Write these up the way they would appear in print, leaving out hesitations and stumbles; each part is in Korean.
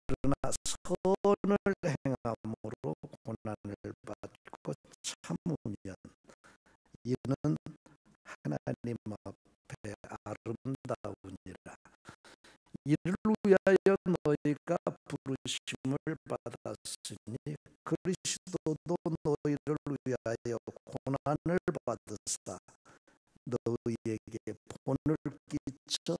그러나 선을 행함으로 고난을 받고 참으면 이는 하나님 앞에 아름다우니라. 이를 위하여 너희가 부르심을 받았으니 그리스도도 너희를 위하여 고난을 받으사 너희에게 본을 끼쳐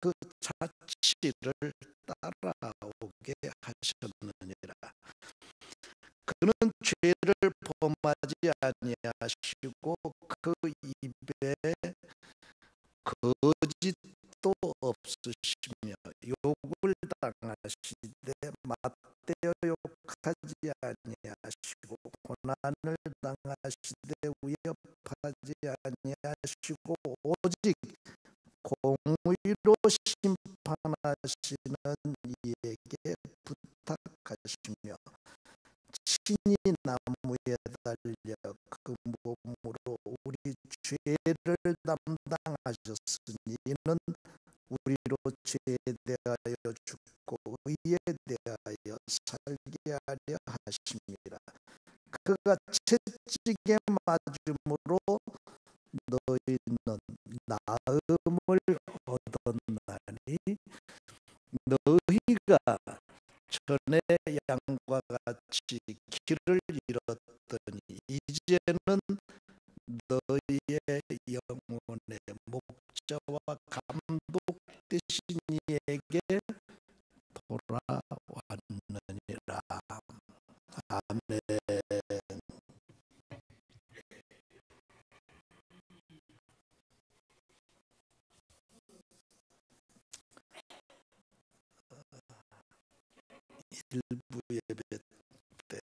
그 자치를 따라오게 하셨느니라. 그는 죄를 범하지 아니하시고 그 입에 거짓도 없으시며 욕을 당하시되 맞대어 욕하지 아니하시고 고난을 당하시되 위협하지 아니하시고 오직 공의로 심판하시는 이에게 부탁하시며 친히 나무에 달려 그 몸으로 우리 죄를 담당하셨으니 이는 우리로 죄에 대하여 죽고 의에 대하여 살게 하려 하심이라. 그가 채찍에 맞음으로 너희는 나음을 얻었나니 너희가 전에 양과 같이 길을 잃었더니 이제는 너희의 영혼의 목자와 감독 되신 이에게 돌아왔느니라. 아멘. 일부 예배 때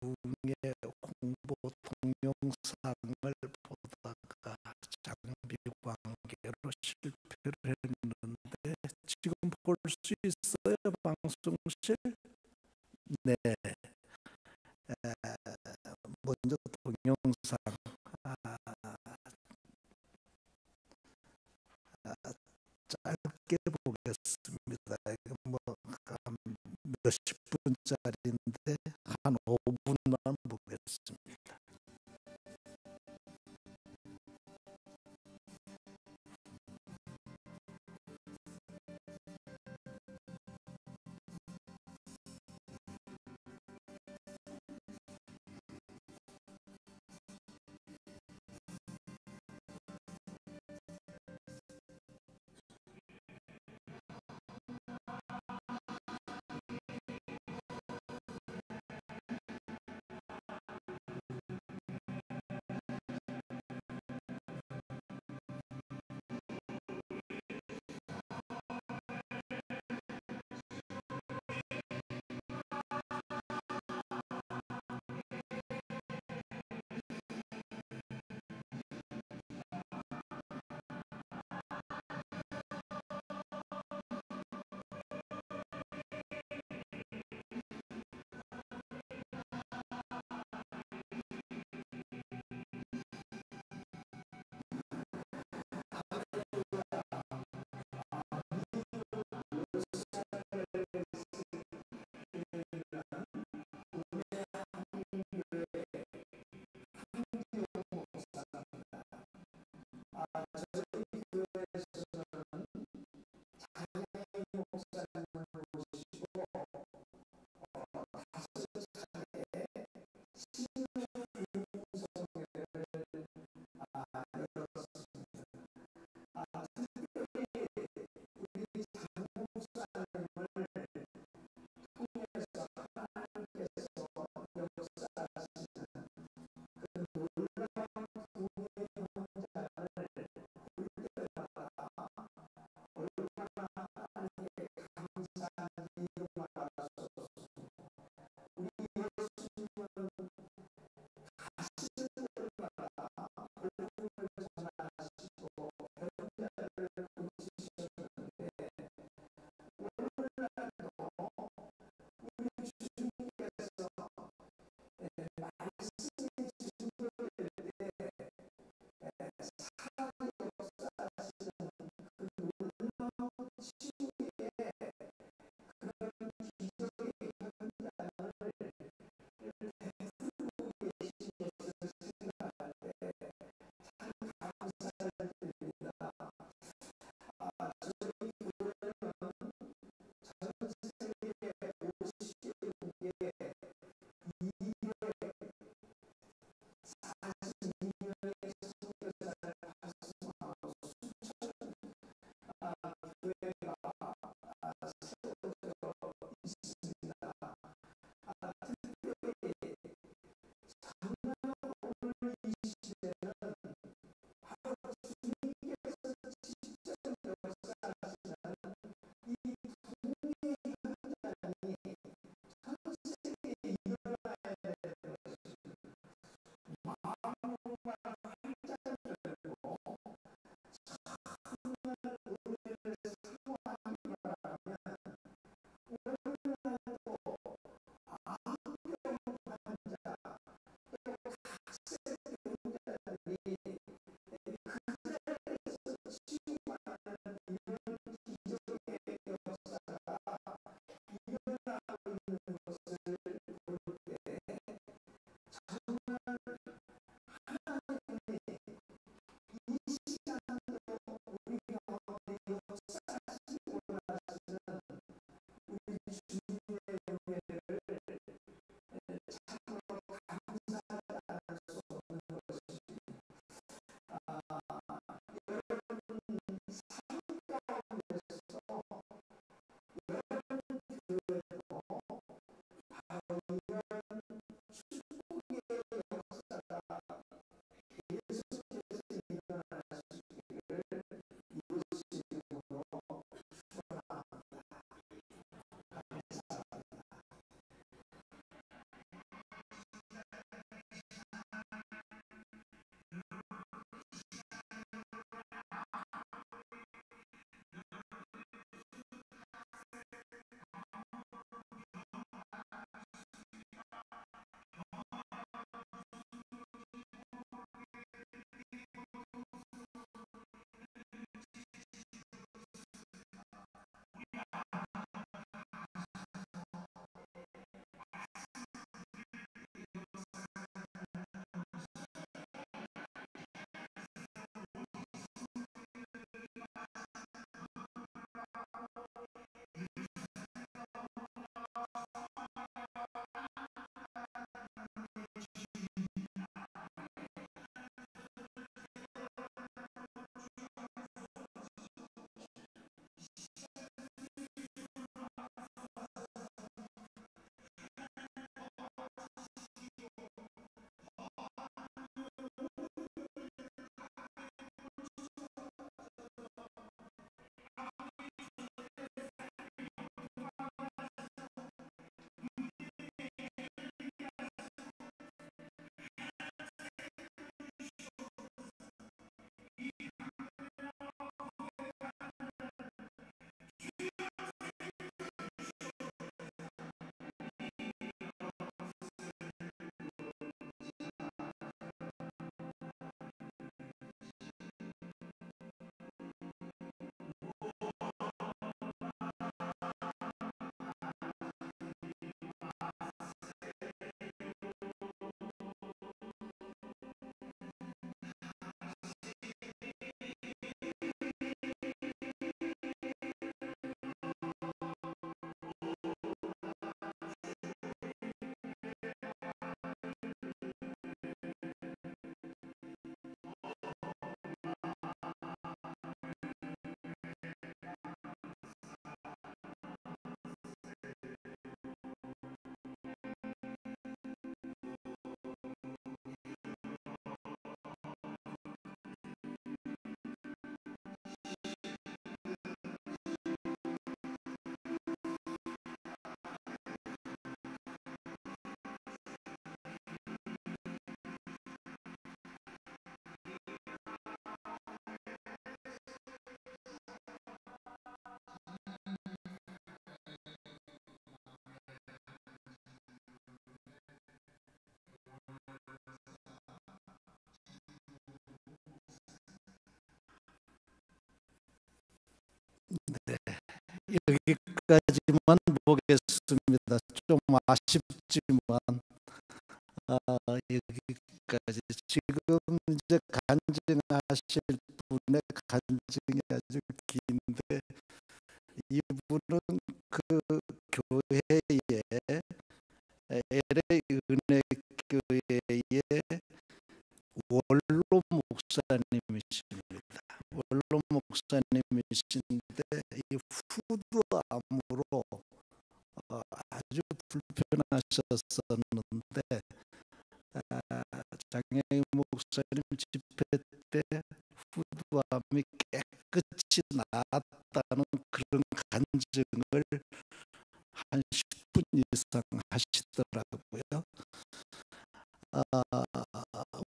부흥의 홍보 동영상을 보다가 장비 관계로 실패를 했는데 지금 볼 수 있어요, 방송실? 네. 먼저 동영상 짧게 보겠습니다. 뭐 몇십 분짜리인데 한 5분만 보겠습니다. 여기까지만 보겠습니다. 좀 아쉽지만 여기까지. 지금 이제 간증하실 분의 간증이 아주 긴데, 이분은 그 교회에 LA 은혜교회의 원로 목사님이십니다. 원로 목사님이신데 이 후두암으로 아주 불편하셨었는데, 장혜인 목사님 집회 때 후두암이 깨끗이 나았다는 그런 간증을 한 10분 이상 하시더라고요.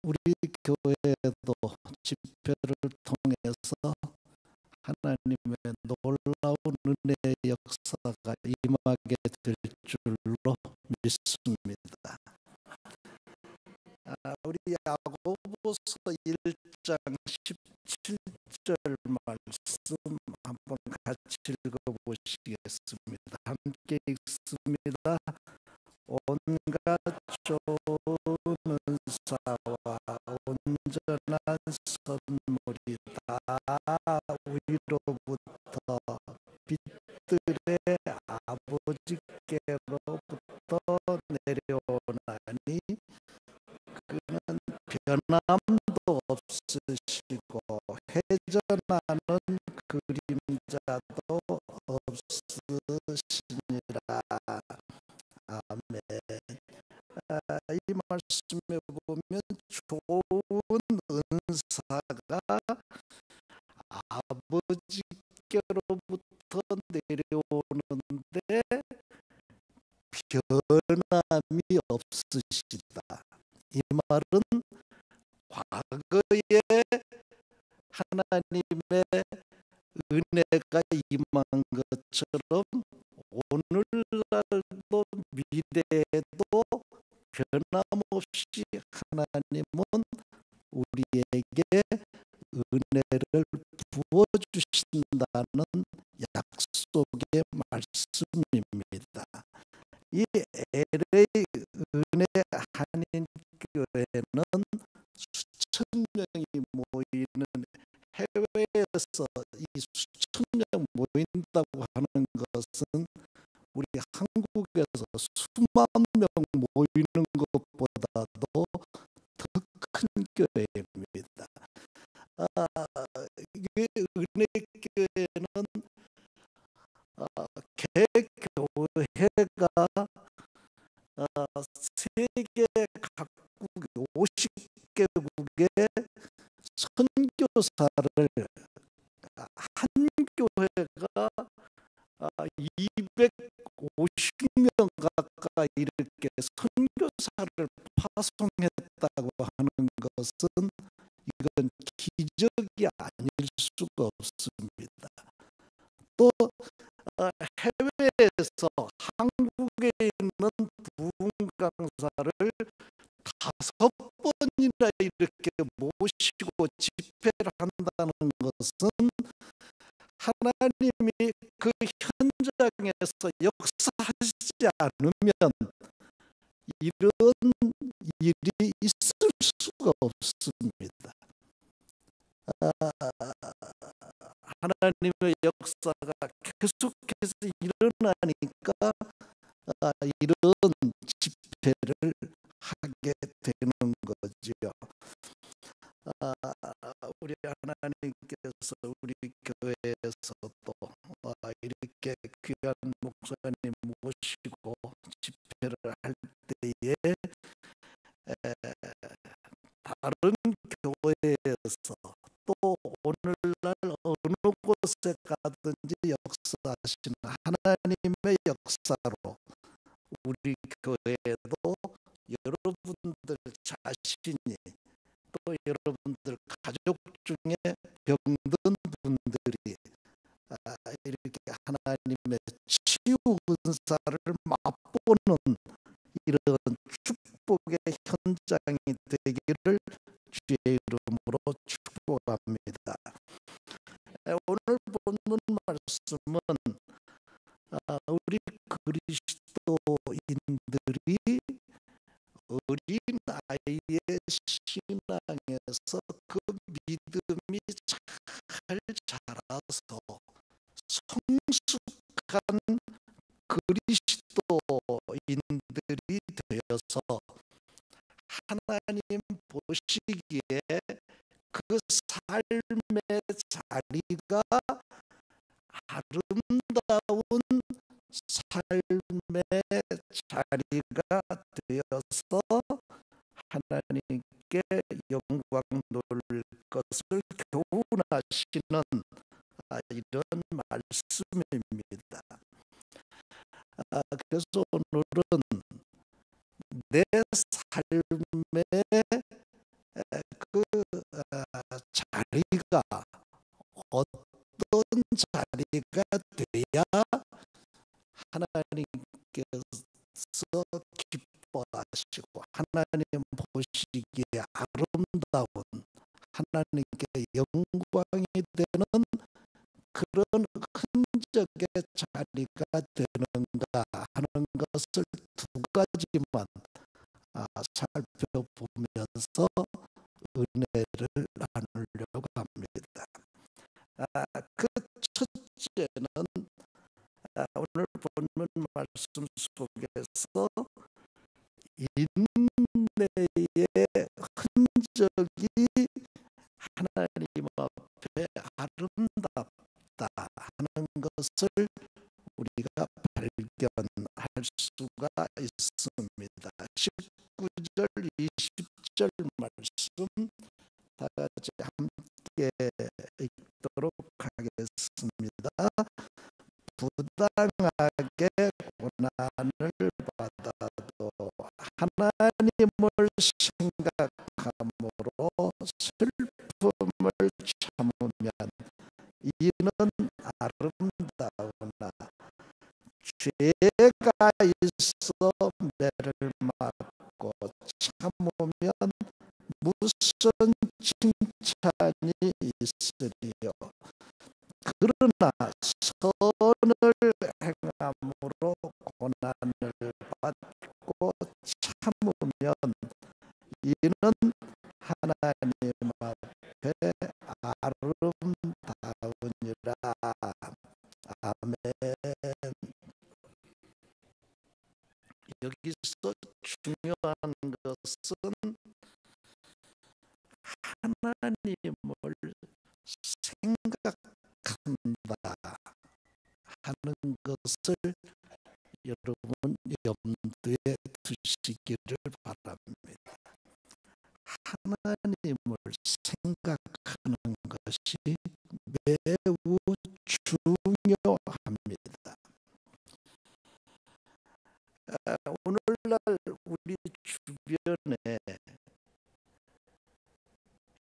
우리 교회에도 집회를 통해서 하나님의 놀라운 은혜의 역사가 임하게 될 줄로 믿습니다. 우리 야고보서 1장 17절 말씀 한번 같이 읽어보시겠습니다. 함께 읽습니다. 온갖 좋은 은사와 온전한 선물이 다 위로부터 빛들의 아버지께로부터 내려오나니 그는 변함도 없으시고 회전하는 그림자도 없으시니라. 아멘. 이 말씀에 보면 좋은 은사가 아버지께로부터 내려오는데 변함이 없으시다. 이 말은 과거에 하나님의 은혜가 임한 것처럼 오늘날도 미래에도 변함없이 하나님은 우리에게 은혜를 부어주신다는 약속의 말씀입니다. 이 LA 은혜 한인교회는 수천 명이 모이는, 해외에서 이 수천 명 모인다고 하는 것은 우리 한국에서 수만 명 모이는 것보다도 더 큰 교회입니다. 이게 은혜교회는 개교회가 세계 각국 50개국에 선교사를, 한 교회가 250명 가까이 이렇게 선교사를 파송했다고 하는 것은 이건 기적이 아닐 수가 없습니다. 또 해외에서 한국에 있는 부흥 강사를 5번이나 이렇게 모시고 집회를 한다는 것은 하나님이 그 현장에서 역사하지 않으면 이런 일이 있을 수가 없습니다. 하나님의 역사가 계속해서 일어나니까 이런 집회를 하게 되는 거지요. 우리 하나님께서 우리 교회에서도 이렇게 귀한 목사님 모시고 집회를 할 때에 다른 교회에서 또 오늘날 어느 곳에 가든지 역사하시는 하나님의 역사로 우리 교회에도 여러분들 자신이, 또 여러분들 가족 중에 병든 분들이 이렇게 하나님의 치유 은사를 맛보는 이런 축복의 현장이 되기를 주의 이름으로 축복합니다. 오늘 본문 말씀은 그리스도인들이 어린아이의 신앙에서 그 믿음이 잘 자라서 성숙한 그리스도인들이 되어서 하나님 보시기에 그 삶의 자리가 아름다운 삶의 자리가 되어서 하나님께 영광 돌릴 것을 교훈하시는 이런 말씀입니다. 그래서 오늘은 내 삶의 그 자리가 어떤 자리가 돼야 하나님께서 기뻐하시고 하나님 보시기에 아름다운 하나님께 영광이 되는 그런 흔적의 자리가 되는가 하는 것을 두 가지만 살펴보면서 은혜를 나누려고 합니다. 그 첫째는 오늘 본문 말씀 속에서 인내의 흔적이 하나님 앞에 아름답다 하는 것을 우리가 발견할 수가 있습니다. 19절 20절 말씀 다 같이 함께 읽도록 하겠습니다. 부당하게 고난을 받아도 하나님을 생각함으로 슬픔을 참으면 이는 아름다우나 죄가 있어 매를 맞고 참으면 무슨 칭찬이 있으리요. 그러나 선을 행함으로 고난을 받고 참으면 이는 하나님 앞에 아름다우니라. 아멘. 여기서 중요한 것은 하나님을 생각한다 하는 것을 여러분 염두에 두시기를 바랍니다. 하나님을 생각하는 것이 매우 중요합니다. 오늘날 우리 주변에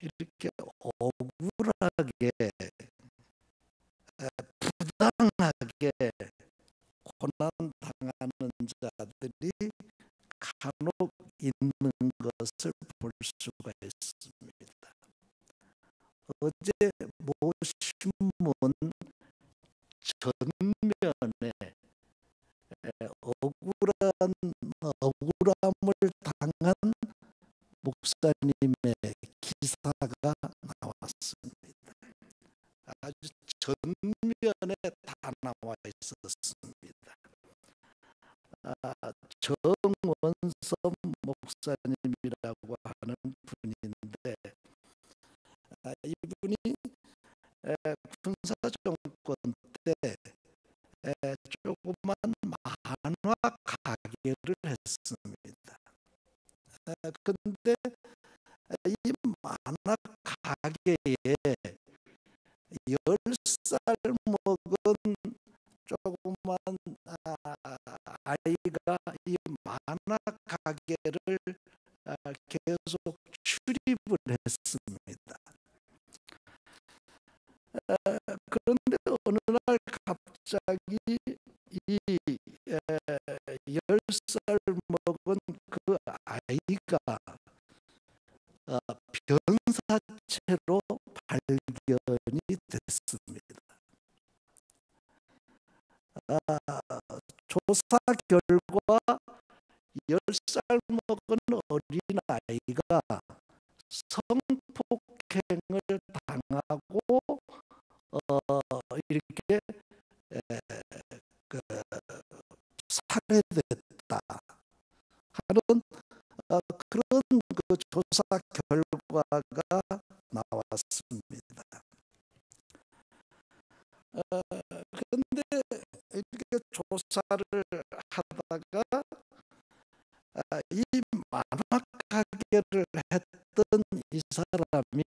이렇게 억울하게 부당하게 고난당하는 자들이 간혹 있는 것을 볼 수가 있습니다. 어제 모 신문 전면에 억울함을 당한 목사님의 기사가 나왔습니다. 아주 전면에 다 나와 있었습니다. 정원섭 목사님이라고 하는 분인데 이분이 군사정권 때 조그만 만화 가게를 했습니다. 근데 이 만화 가게에 10살 먹은 조그만 아이가 이 만화 가게를 계속 출입을 했습니다. 그런데 어느 날 갑자기 이 10살 먹은 그 아이가 변사체로 발견이 됐습니다. 조사 결과 10살 먹은 어린아이가 성폭행을 당하고 이렇게 그 살해됐다 하는 그런 그 조사 결과가 나왔습니다. 그런데 이렇게 조사를 하다가 이 만화 가게를 했던 이 사람이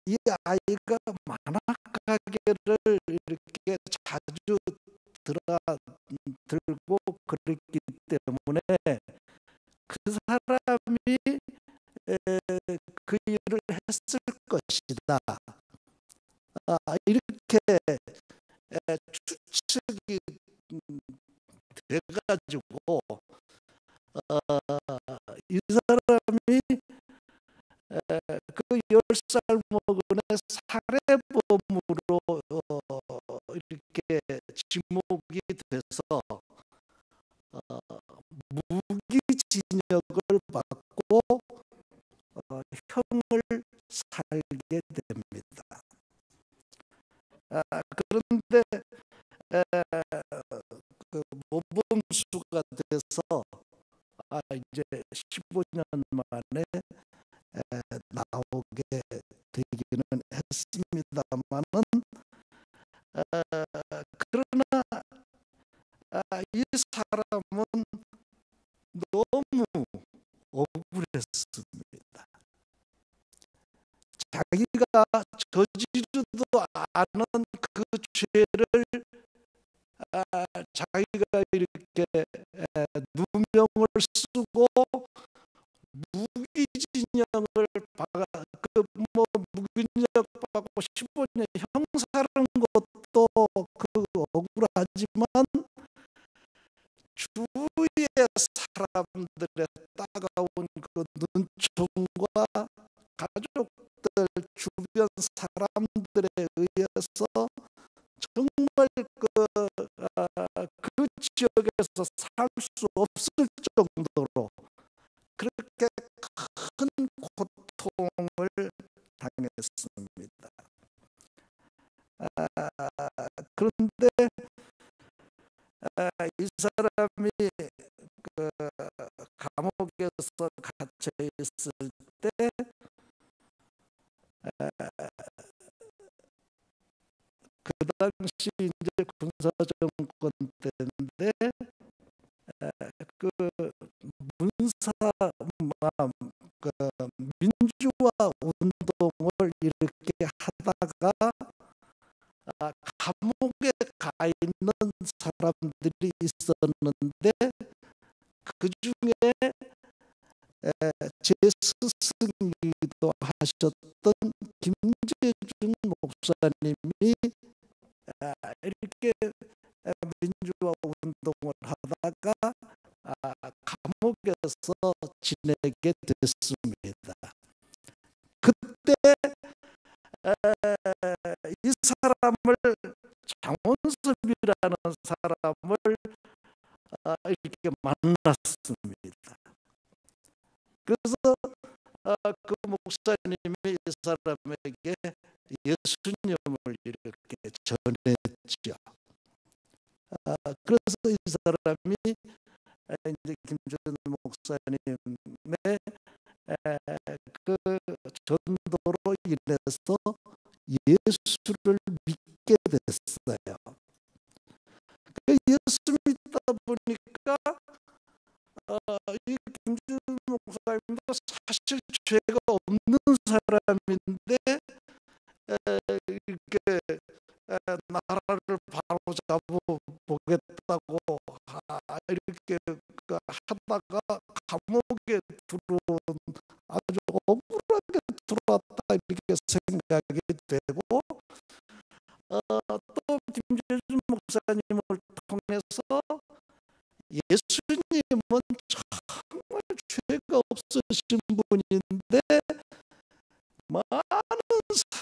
이 아이가 만화 가게를 이렇게 자주 들고 그랬기 때문에 그 사람이 그 일을 했을 것이다. 이렇게 추측이 돼가지고 이 사람이 그 10살 먹은 애 살해범으로 이렇게 지목이 돼서 무기징역을 받고 형을 살게 됩니다. 그런데 그 모범수가 돼서 이제 15년 만에 나오게 되기는 했습니다만은 그러나 이 사람은 너무 억울했습니다. 자기가 저지르지도 않은 그 죄를 자기가 이렇게 누명을 쓰고 무기징역을 뭐 무기징역 받고 15년 형사라는 것도 그 억울하지만 주위의 사람들의 따가운 그 눈총과 가족들 주변 사람들에 의해서 정말 그 지역에서 살 수 없을 정도로 그렇게 큰 고통을 당했습니다. 그런데 이 사람이 그 감옥에서 갇혀 있을 때 그 당시 이제 군사정권 때인데 그 문사 그 민주화 운동을 이렇게 하다가 감옥에 가 있는 사람들이 있었는데 그 중에 제 스승이기도 하셨던 김재준 목사님이 이렇게 민주화 운동을 하다가 감옥에서 지내게 됐습니다. 그때 이 사람을 장원섭이라는 사람을 이렇게 만났습니다. 그래서 그 목사님이 이 사람에게 예수님을 이렇게 전했죠. 그래서 이 사람이 이제 김준 목사님의 그 전도로 인해서 예수를 믿게 됐어요. 그 예수 믿다 보니까 이 김준 목사님도 사실 죄가 없는 사람인데 이렇게 나라를 바로잡아 보겠다고 이렇게 하다가 감옥에 들어온 아주 억울하게 들어왔다 이렇게 생각이 되고 또 김재준 목사님을 통해서 예수님은 정말 죄가 없으신 분인데 많은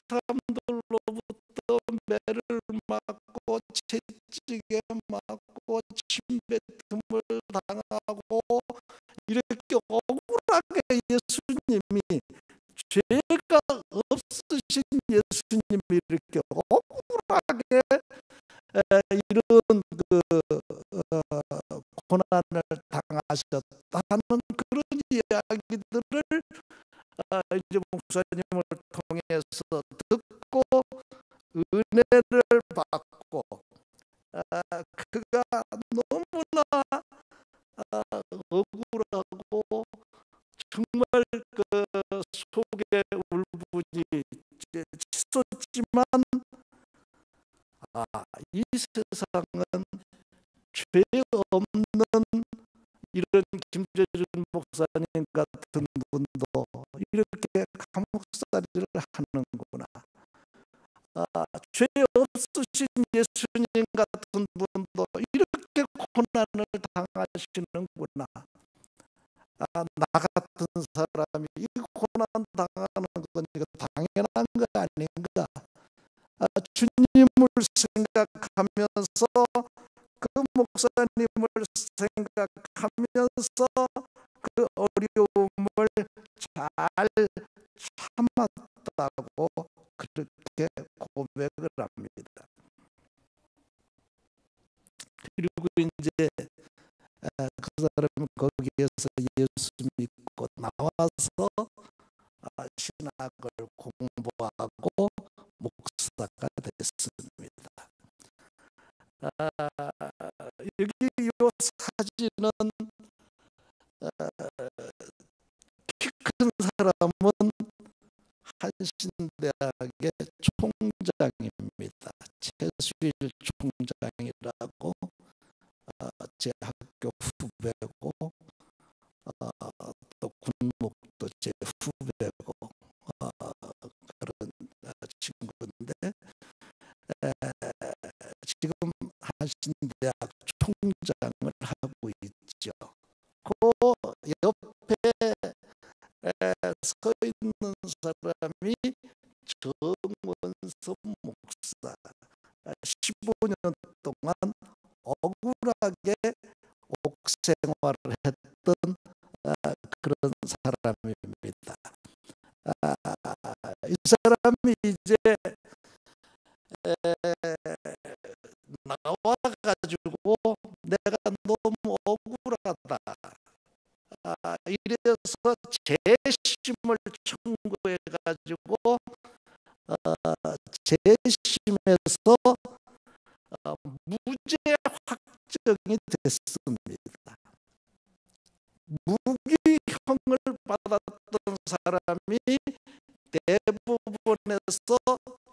사람들로부터 매를 맞고 찌개 맞고 침뱉음을 당하고 이렇게 억울하게 예수님이, 죄가 없으신 예수님이 이렇게 억울하게 이런 고난을 당하셨다는 그런 이야기들을 이제 목사님을 통해서 듣고 은혜를 받고, 그가 너무나 억울하고 정말 그 속에 울분이 치솟지만, 이 세상은 죄 없는 이런 김재준 목사님 같은 분도 이렇게 감옥살이를 하는구나. 죄 없으신 예수님 같은 분도 이렇게 고난을 당하시는구나. 나 같은 사람이 이 고난 당하는 건 이거 당연한 거 아닌가. 주님을 생각하면서, 그 목사님을 생각하면서 그 어려움을 잘 참았다고 그렇게 고백을 합니다. 그리고 이제 그 사람은 거기에서 예수 믿고 나와서 신학을 공부하고 목사가 됐습니다. 여기 이 사진은 키 큰 사람은 한신대학의 총장입니다. 최수일 총장이라고 제 학교 후배고, 또 군목도 제 후배고 그런 친구인데, 지금 한신대학 총장을 하고 있죠. 그 옆에 서 있는 사람이 정원섭 목사, 15년 동안 억울하게 옥생활을 했던 그런 사람입니다. 이 사람이 이제 나와가지고 내가 너무 억울하다, 이래서 재심을 청구해가지고 재심에서 무죄 확정이 됐습니다. 무기형을 받았던 사람이 대부분에서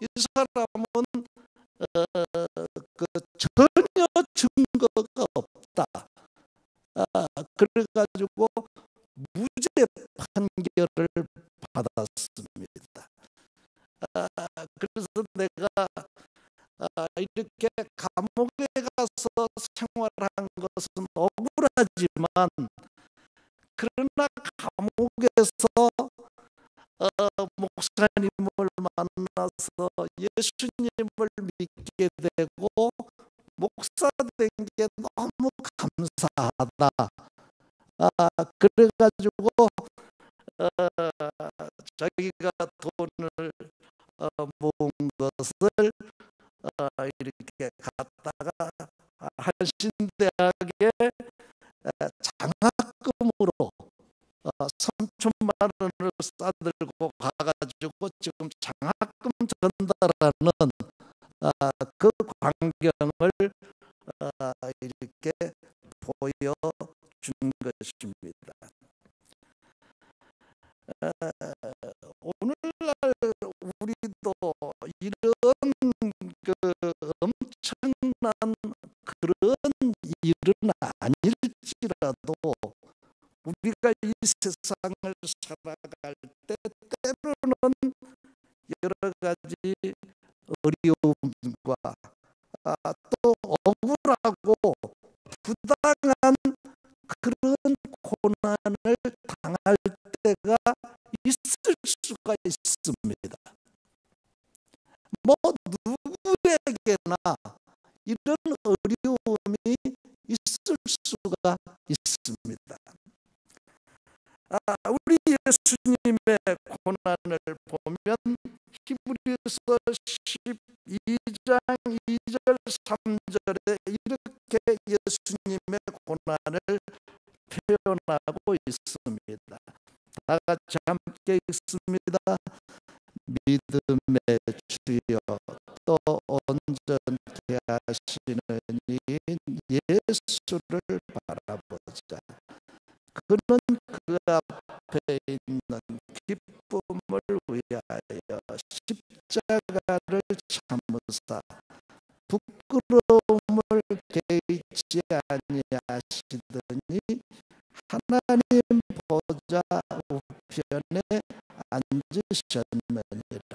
이 사람은 그 전혀 증거가 없다, 그래가지고 무죄 판결을 받았습니다. 그래서 내가 이렇게 감옥에 가서 생활한 것은 억울하지만, 그러나 감옥에서 목사님을 만나서 예수님을 믿게 되고 목사 된 게 너무 감사하다. 그래가지고 자기가 돈을 모은 것을 이렇게 갖다가 한신대학에 장학금으로 3천만 원을 싸들고 가가지고 지금 장학금 전달하는 그 광경을 이렇게 보여준 것입니다. 오늘날 우리도 이런 그 엄청난 그런 일은 아닐지라도 우리가 이 세상을 살아갈 때 때로는 여러 가지 어려움과 또 억울하고 부당한 그런 고난을 당할 때가 있을 수가 있습니다. 뭐 누구에게나 이런 어려움이 있을 수가 있습니다. 우리 예수님의 고난을 보면 히브리서 12장 2절 3절에 이렇게 예수님의 고난을 표현하고 있습니다. 다 같이 함께 읽습니다. 믿음의 주여 또 온전케 하시는 이인 예수를 바라보자. 그는 그 앞에 있는 기쁨을 위하여 십자가를 참으사 부끄러움을 개의치 아니하시더니 하나님 보좌 우편에 앉으셨느니라.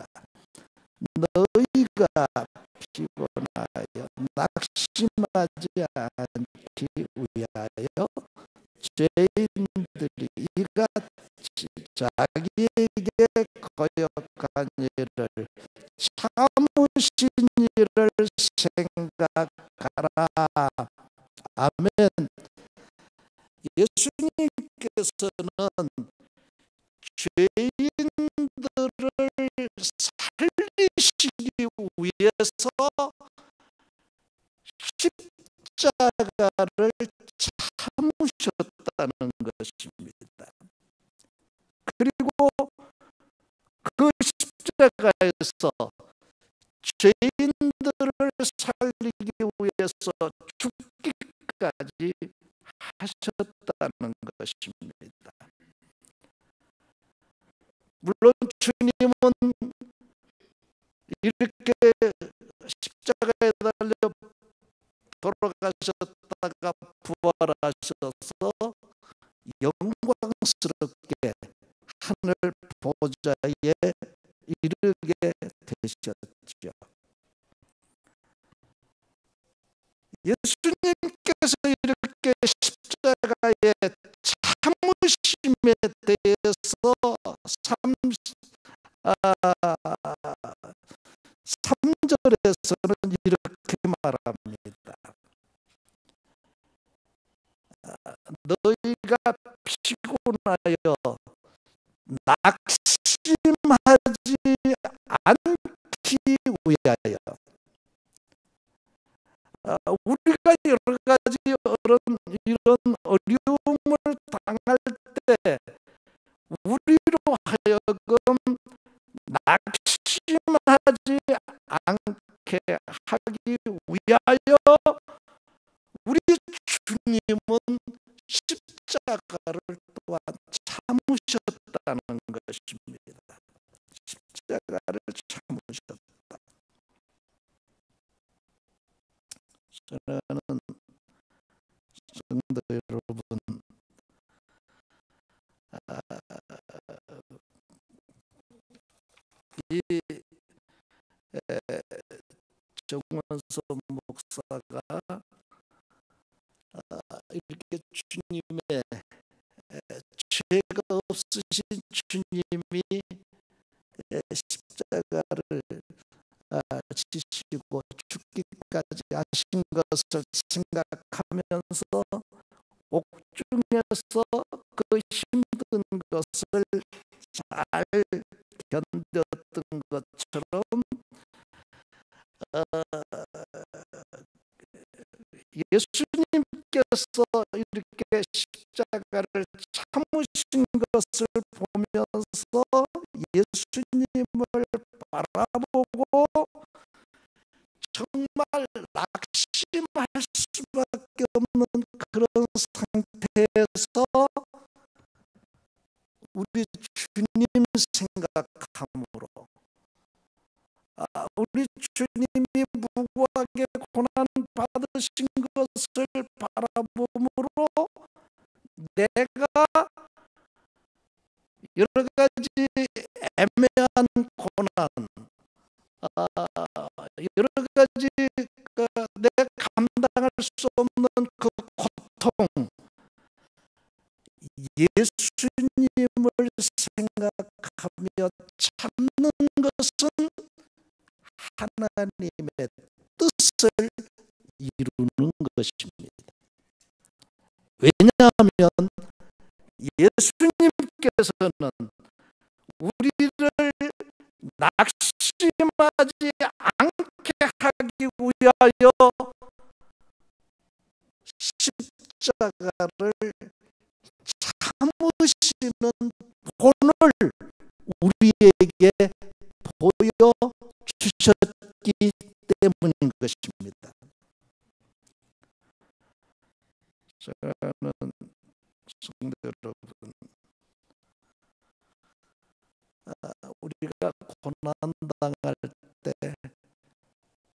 너희가 피곤하여 낙심하지 않기 위하여 죄인들이 이같이 자기에게 거역한 일을 참으신 일을 생각하라. 아멘. 예수님께서는 죄인들을 살리시기 위해서 십자가를 참으셨다는 것입니다. 그리고 그 십자가에서 죄인들을 살리기 위해서 죽기까지 하셨다는 것입니다. 물론 주님은 이렇게 십자가에 달려 돌아가셨다가 부활하셔서 영광스럽게 하늘 보좌에 이르게 되셨죠. 예수님께서 이렇게 십자가의 참으심에 대해서 3절에서는 이렇게 말합니다. 너희가 피곤하여 낙심하지 않기 위하여. 우리가 여러 가지 이런 어려움을 당할 때 우리로 하여금 낙심하지 않게 하기 위하여 우리 주님은 십자가를 또한 참으셨다는 것입니다. 십자가를 참으셨다. 사랑하는 성도 여러분, 이 정원섭 목사가 이렇게 주님의 죄가 없으신 주님이 십자가를 지시고 죽기까지 하신 것을 생각하면서 옥중에서 그 힘든 것을 잘 견뎠던 것처럼 예수님께서 이렇게 십자가를 참으신 것을 보면서 예수님을 바라보고 정말 낙심할 수밖에 없는 그런 상태에서 우리 주님 생각함으로 우리 주님이 무고하게 고난 받으신 것을 바라봄으로 내가 여러 가지 애매한 고난, 여러 가지 내가 감당할 수 없는 그 고통, 예수님을 생각하며 참는 것은 하나님의 뜻을 것입니다. 왜냐하면 예수님께서는 우리를 낙심하지 않게 하기 위하여 십자가를 참으시는 본을 우리에게 보여주셨기 때문인 것입니다. 저는 성도 여러분, 우리가 고난당할 때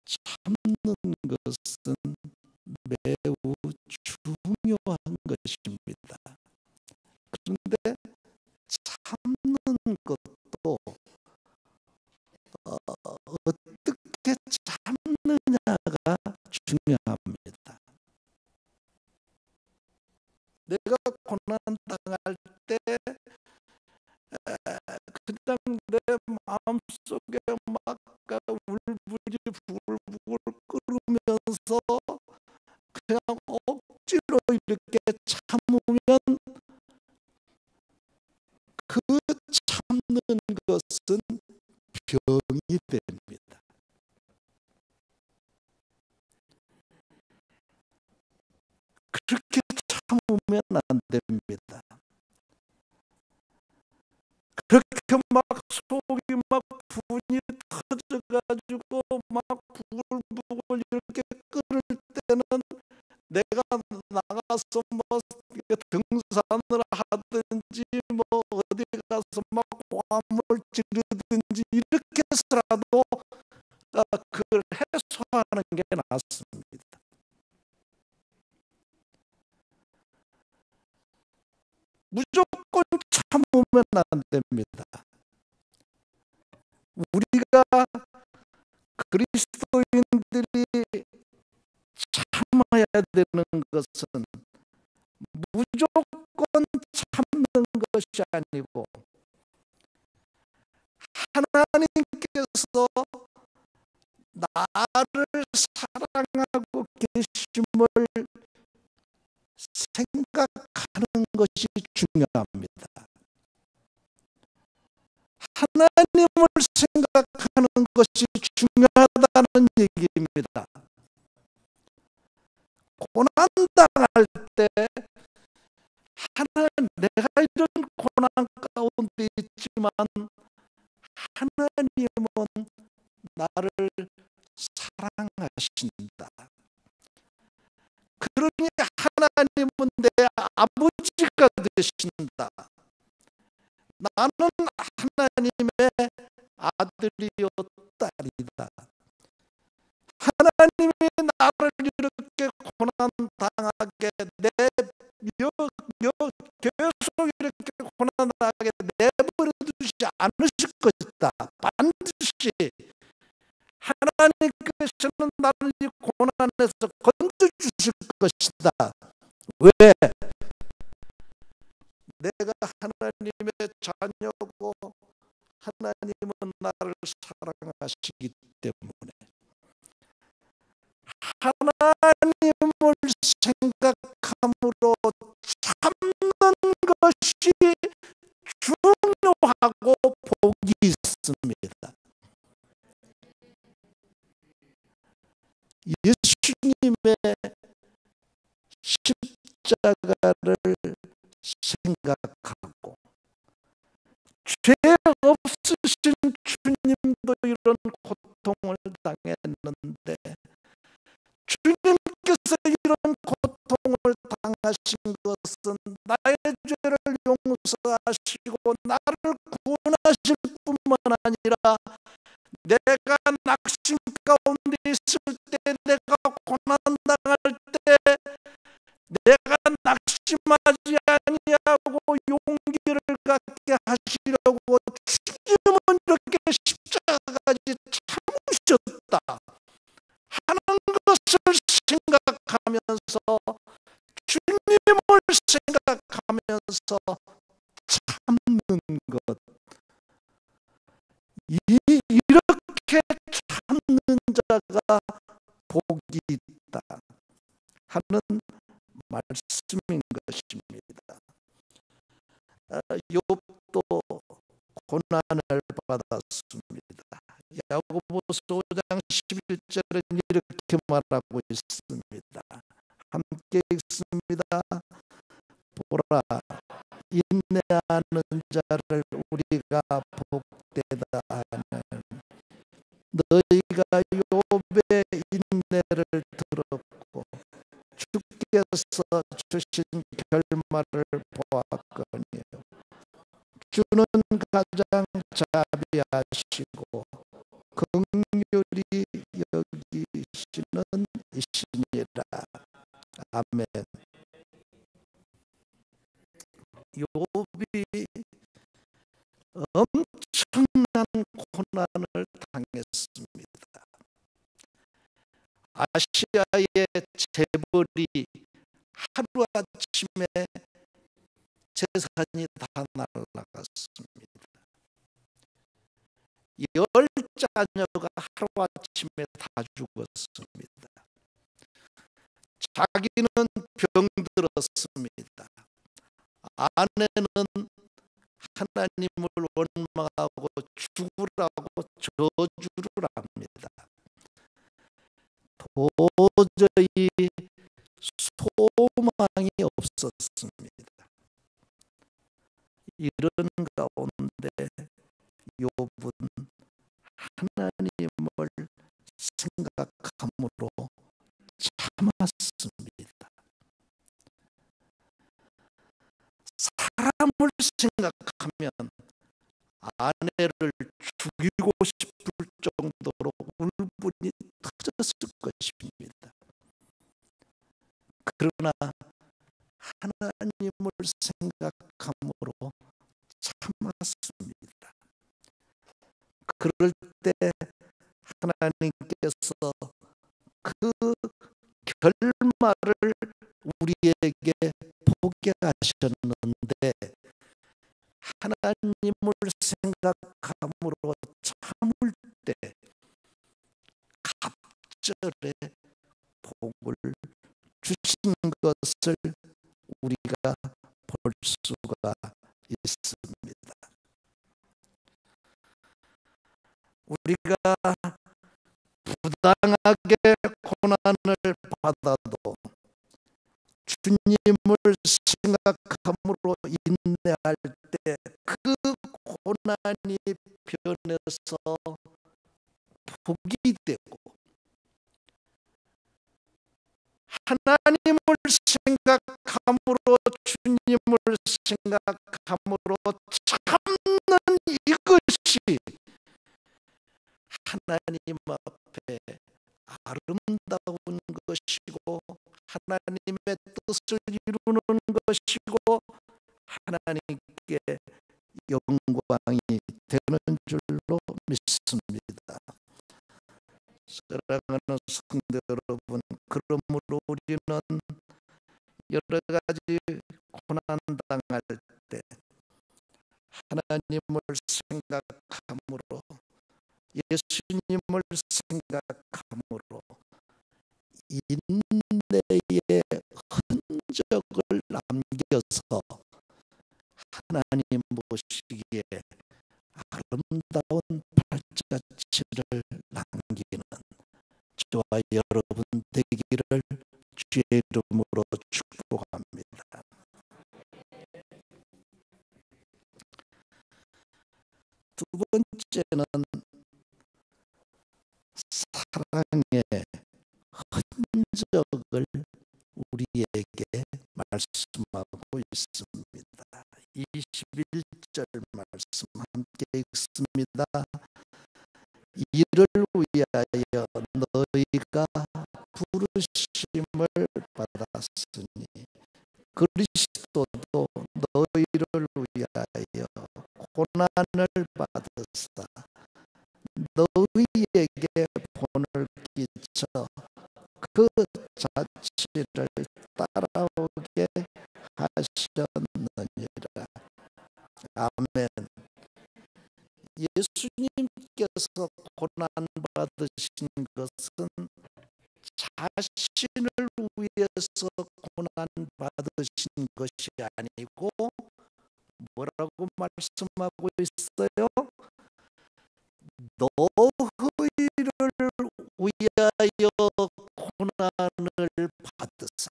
참는 것은 매우 중요한 것입니다. 그런데 참는 것도 어떻게 참느냐가 중요합니다. 내가 고난당할 때 그냥 내 마음속에 막 울분이 부글부글 끓으면서 그냥 억지로 이렇게 참으면 그 참는 것은 병이 됩니다. 그렇게 참으면 안 됩니다. 그렇게 막 속이 막 분이 터져가지고 막 부글부글 이렇게 끓을 때는 내가 나가서 뭐 등산을 하든지 뭐 어디 가서 막 고함을 지르든지 이렇게 해서라도 그걸 해소하는 게 낫습니다. 무조건 참으면 안 됩니다. 우리가 그리스도인들이 참아야 되는 것은 무조건 참는 것이 아니고 하나님께서 나를 사랑하고 계심을 생각하는 것이 중요합니다. 하나님을 생각하는 것이 중요하다는 얘기입니다. 고난당할 때 내가 이런 고난 가운데 있지만 하나님은 나를 사랑하신다. 그러니 하나님은 내 아버지가 되신다. 나는 하나님의 아들이요 딸이다. 하나님이 나를 이렇게 고난당하게 계속 이렇게 고난당하게 내버려 두지 않으실 것이다. 반드시 하나님께서는 나를 이 고난에서 건져주실 것이다. 왜? 내가 하나님의 자녀고 하나님은 나를 사랑하시기 때문에 하나님을 생각함으로 참는 것이 중요하고 복이 있습니다. 예수님의 십자가를 생각하고 죄 없으신 주님도 이런 고통을 당했는데 주님께서 이런 고통을 당하신 것은 나의 죄를 용서하시고 나를 구원하실 뿐만 아니라 내가 낙심 가운데 있을 때, 내가 고난당할 때 내가 낙심하지 아니하고 용기를 갖게 하시려고 주님은 이렇게 십자가까지 참으셨다 하는 것을 생각하면서 주님을 생각하면서 참는 것, 이렇게 참는 자가 복이 있다 하는 말씀인 것입니다. 욥도 고난을 받았습니다. 야고보서 5장 11절은 이렇게 말하고 있습니다. 함께 읽습니다. 보라, 인내하는 자를 우리가 복되다 하는, 너희가 욥의 인내를 들었고 주께서 주신 결말을 보았거니와 주는 가장 자비하시고 긍휼히 여기시는 이시니라. 아멘. 욥이 엄청난 고난을 당했습니다. 아시아의 재벌이 하루아침에 재산이 다 날아갔습니다. 10자녀가 하루아침에 다 죽었습니다. 자기는 병들었습니다. 아내는 하나님을 원망하고 죽으라고 저주를 합니다. 도저히 소망이 없었습니다. 이런 가운데 욥은 하나님을 생각함으로 참았습니다. 사람을 생각하면 아내를 죽이고 싶을 정도로 울분이 터졌을 것입니다. 그러나 하나님을 생각함으로 참았습니다. 그럴 때 하나님께서 그 결말을 우리에게 보게 하셨는데, 하나님을 생각함으로 참을 때 갑절에 복을 주신 것을 우리가 볼 수가 있습니다. 우리가 부당하게 고난을 받아도 주님을 생각함으로 인내할 때 그 고난이 변해서 복이 되고, 하나님을 생각함으로 주님을 생각함으로 참는 이것이 하나님 앞에 아름다운 것이고 하나님의 뜻을 이루는 것이고 하나님께 영광이 되는 줄로 믿습니다. 사랑하는 성도 여러분, 그러므로 우리는 여러 가지 고난 당할 때 하나님을 생각함으로, 예수님을 생각함으로 인내의 흔적을 남겨서 하나님 보시기에 아름다운 발자취를 남기는 저와 여러분 되기를 주의 이름으로 축복합니다. 두 번째는 사랑의 흔적을 우리에게 말씀하고 있습니다. 21절 말씀 함께 읽습니다. 이를 위하여 너희가 부르심을 받았으니 그리스도도 너희를 위하여 고난을 받으사 너희에게 본을 끼쳐 그 자취를 따라오게 하셨느니라. 아멘. 예수님께서 고난 받으신 것은 자신을 위해 위해서 고난 받으신 것이 아니고 뭐라고 말씀하고 있어요? 너희를 위하여 고난을 받으사,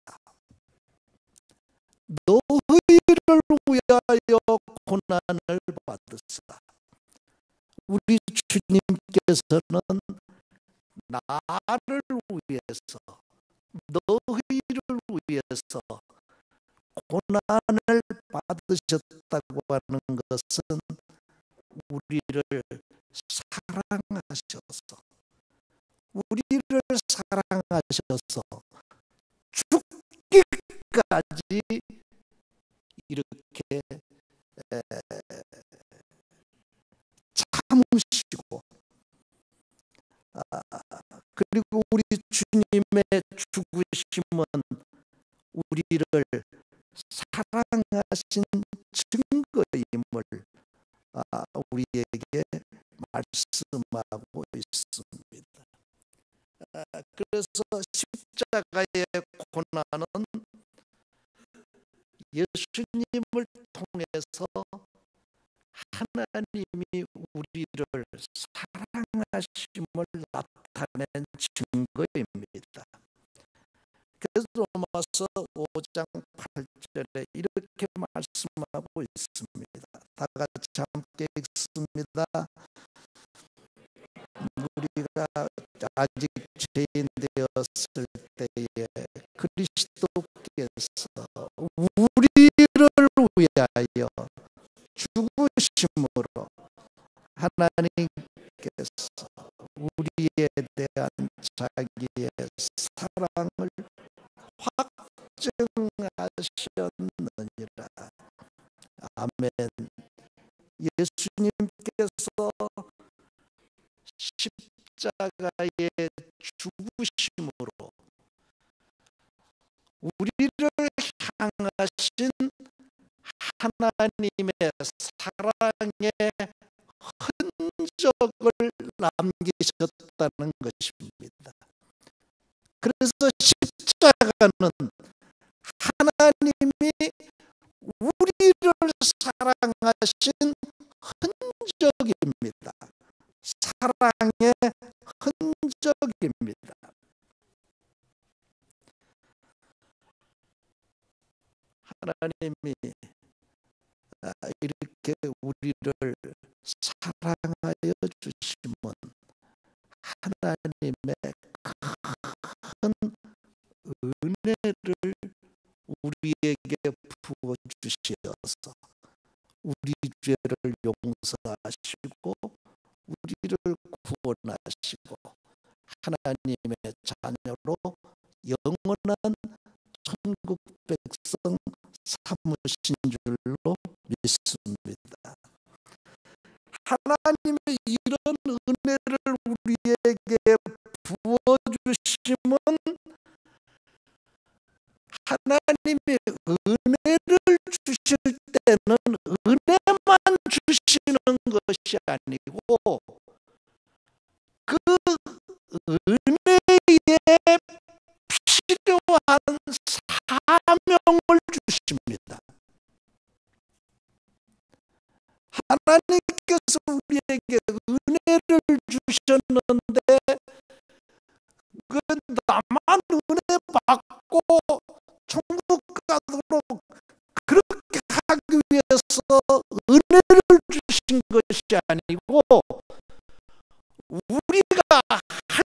너희를 위하여 고난을 받으사. 우리 주님께서는 나를 위해서, 너희를 위해서 고난을 받으셨다고 하는 것은 우리를 사랑하셔서, 우리를 사랑하셔서 죽기까지 이렇게 참으시고, 그리고 우리 주님의 죽으심은 우리를 사랑하신 증거임을 우리에게 말씀하고 있습니다. 그래서 십자가의 고난은 예수님을 통해서 하나님이 우리를 사랑하심을 나타낸 증거입니다. 그래서 로마서 5장 8절에 이렇게 말씀하고 있습니다. 다 같이 함께 읽습니다. 우리가 아직 죄인 되었을 때에 그리스도께서 우리를 위하여 죽으심으로 하나님께서 우리에 대한 자기의 사랑을 확증하셨느니라. 아멘. 예수님께서 십자가의 죽으심으로 우리를 향하신 하나님의 사랑의 흔적을 남기셨다는 것입니다. 그래서 십자가는 하나님이 우리를 사랑하신 흔적입니다. 사랑의 흔적입니다. 하나님이 이렇게 우리를 사랑하여 주시면 하나님의 큰 은혜를 우리에게 부어 주시어서 우리 죄를 용서하시고 우리를 구원하시고 하나님의 자녀로 영원한 천국 백성 삼으신 줄로 믿습니다. 하나님의 이런 은혜를 우리에게 부어주심은 하나님의 은혜를 주실 때는 은혜만 주시는 것이 아니고 그 은혜에 필요한 사명을 주십니다. 하나님께서 우리에게 은혜를 주셨는데 그 나만 은혜 받고 천국 가도록 그렇게 하기 위해서 은혜를 주신 것이 아니고 우리가 할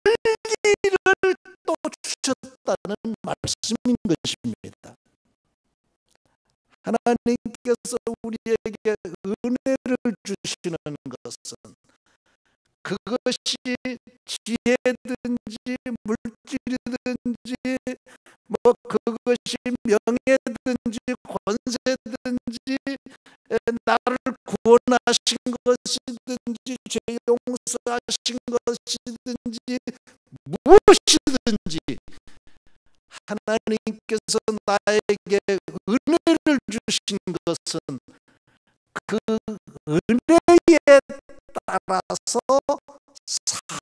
일을 또 주셨다는 말씀인 것입니다. 하나님께서 우리에게 은혜를 주시는 것은 그것이 지혜든지 물질이든지 뭐 그것이 명예든지 권세든지 나를 구원하신 것이든지 죄 용서하신 것이든지 무엇이든지 하나님께서 나에게 은혜를 주신 것은 그 은혜에 따라서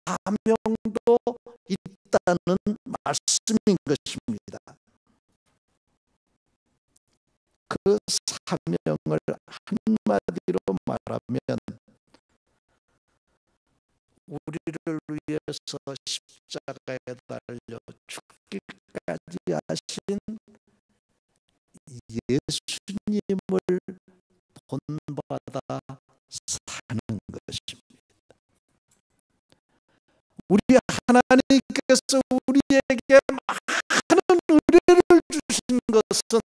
사명도 있다는 말씀인 것입니다. 사명을 한마디로 말하면 우리를 위해서 십자가에 달려 죽기까지 하신 예수님을 본받아 사는 것입니다. 우리 하나님께서 우리에게 많은 은혜를 주신 것은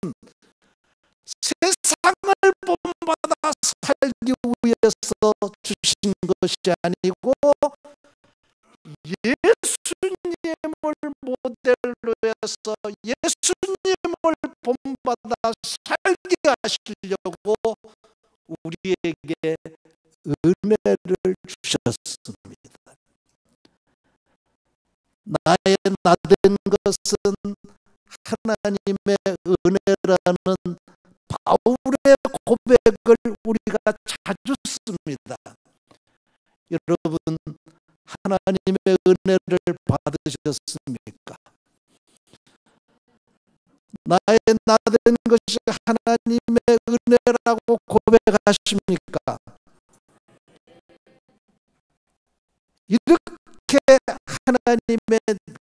세상을 본받아 살기 위해서 주신 것이 아니고 예수님을 모델로 해서 예수님을 본받아 살게 하시려고 우리에게 은혜를 주셨습니다. 나의 나된 것은 하나님의 은혜라는 바울의 고백을 우리가 자주 씁니다. 여러분, 하나님의 은혜를 받으셨습니까? 나의 나된 것이 하나님의 은혜라고 고백하십니까? 이렇게 하나님의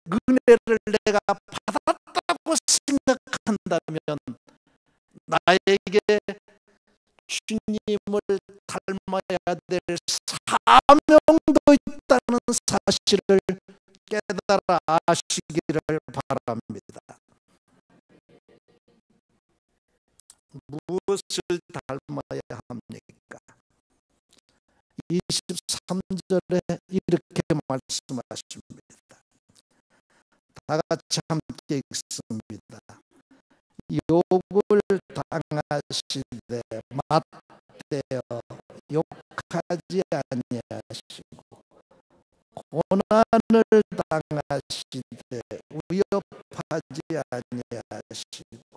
은혜를 내가 받았다고 생각한다면 나에게 주님을 닮아야 될 사명도 있다는 사실을 깨달아 아시기를 바랍니다. 무엇을 닮아야 합니까? 23절에 이렇게 말씀하십니다. 다 같이 함께 읽습니다. 욕을 당하시되 맞대어 욕하지 아니하시고 고난을 당하시되 위협하지 아니하시고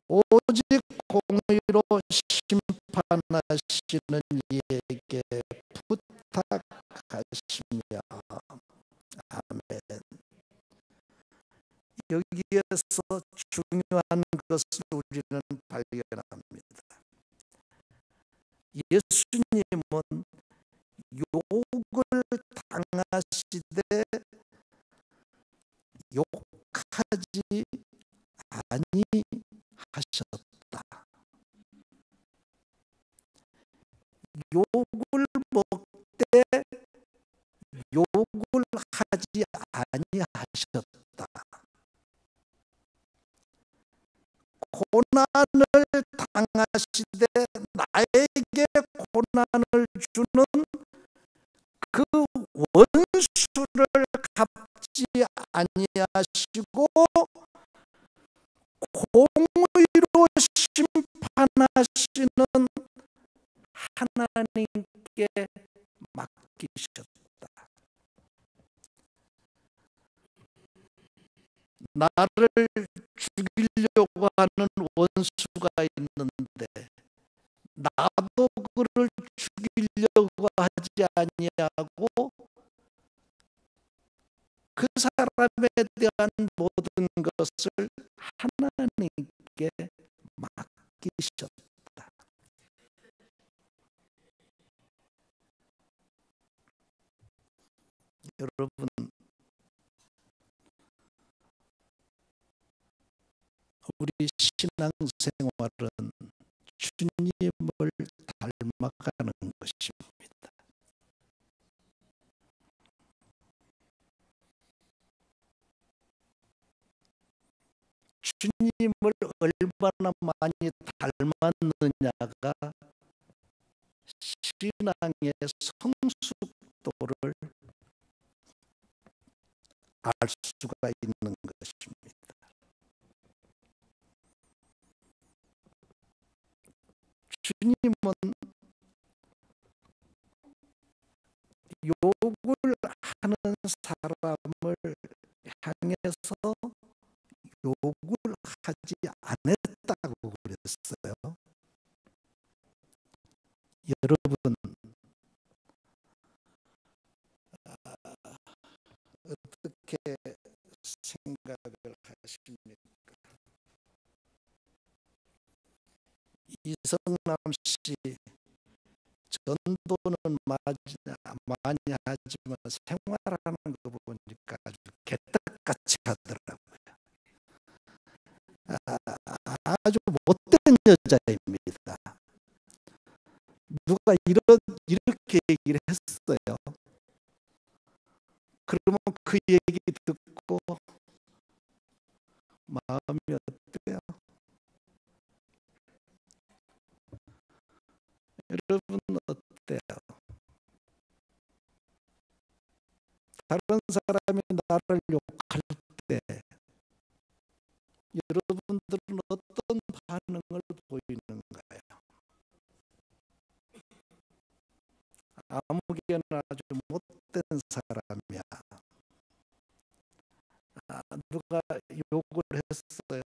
오직 공의로 심판하시는 이에게 부탁하시며. 아멘. 여기에서 중요한 것을 우리는 발견합니다. 예수님은 욕을 당하시되 욕하지 아니하셨다. 욕을 먹되 욕을 하지 아니하셨다. 고난을 당하시되 나에게 고난을 주는 그 원수를 갚지 아니하시고 공의로 심판하시는 하나님께 맡기셨다. 나를 죽이려고 하는 원수가 있는데 나도 그를 죽이려고 하지 아니하고 그 사람에 대한 모든 것을 하나님께 맡기셨다. 여러분, 우리 신앙생활은 주님을 닮아가는 것입니다. 주님을 얼마나 많이 닮았느냐가 신앙의 성숙도를 알 수가 있는 것입니다. 주님은 욕을 하는 사람을 향해서 욕을 하지 않았다고 그랬어요. 여러분, 어떻게 생각을 하십니까? 이성남 씨 전도는 많이 하지만 생활하는 거 보니까 아주 개떡같이 하더라고요. 아주 못된 여자입니다. 누가 이렇게 얘기를 했어요. 그러면 그 얘기 듣고 마음이 어때요? 여러분 어때요? 다른 사람이 나를 욕할 때 여러분들은 어떤 반응을 보이는가요? 아무개나 아주 못된 사람이야. 누가 욕을 했어요.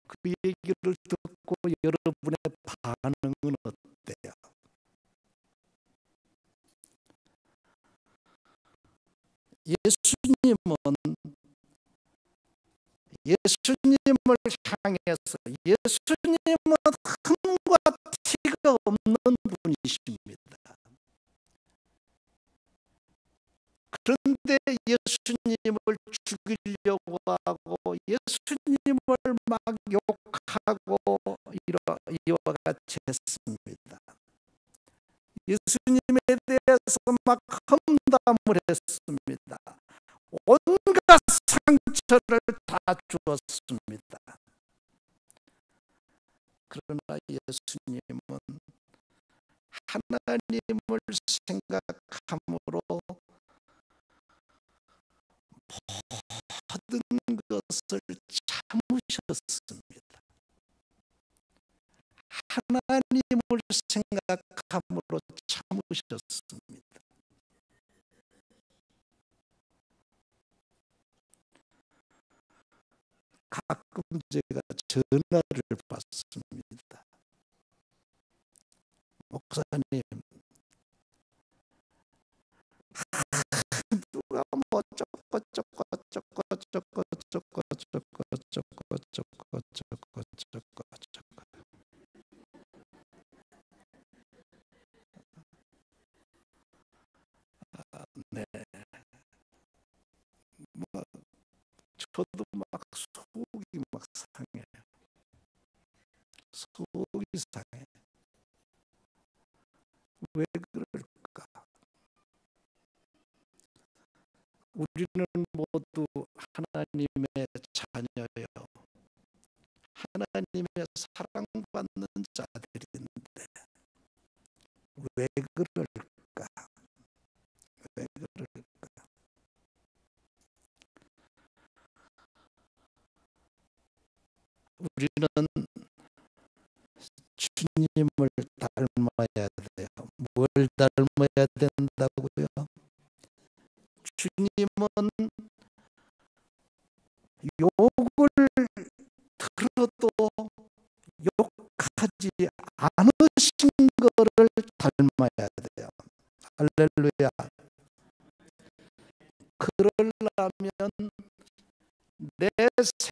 그 얘기를 듣고 여러분의 반응은 어때요? 예수님을 향해서 예수님은 흠과 티가 없는 분이십니다. 그런데 예수님을 죽이려고 하고 예수님을 막 욕하고 이와 같이 했습니다. 예수님에 대해서 막 험담을 했습니다. 온갖 상처를 다 주었습니다. 그러나 예수님은 하나님을 생각함으로 모든 것을 참으셨습니다. 하나님을 생각함으로 참으셨습니다. 가끔 제가 전화를 받습니다. 목사님, 누가 뭐 네, 뭐 저도 막 속이 막 상해요. 속이 상해. 왜 그럴까? 우리는 모두 하나님의 자녀예요. 하나님의 사랑받는 자들인데 왜 그럴까? 왜 그럴까? 우리는 주님을 닮아야 돼요. 뭘 닮아야 된다고요? 주님은 욕을 들어도 욕하지 않으신 것을 닮아야 돼요. 할렐루야. 그러려면 내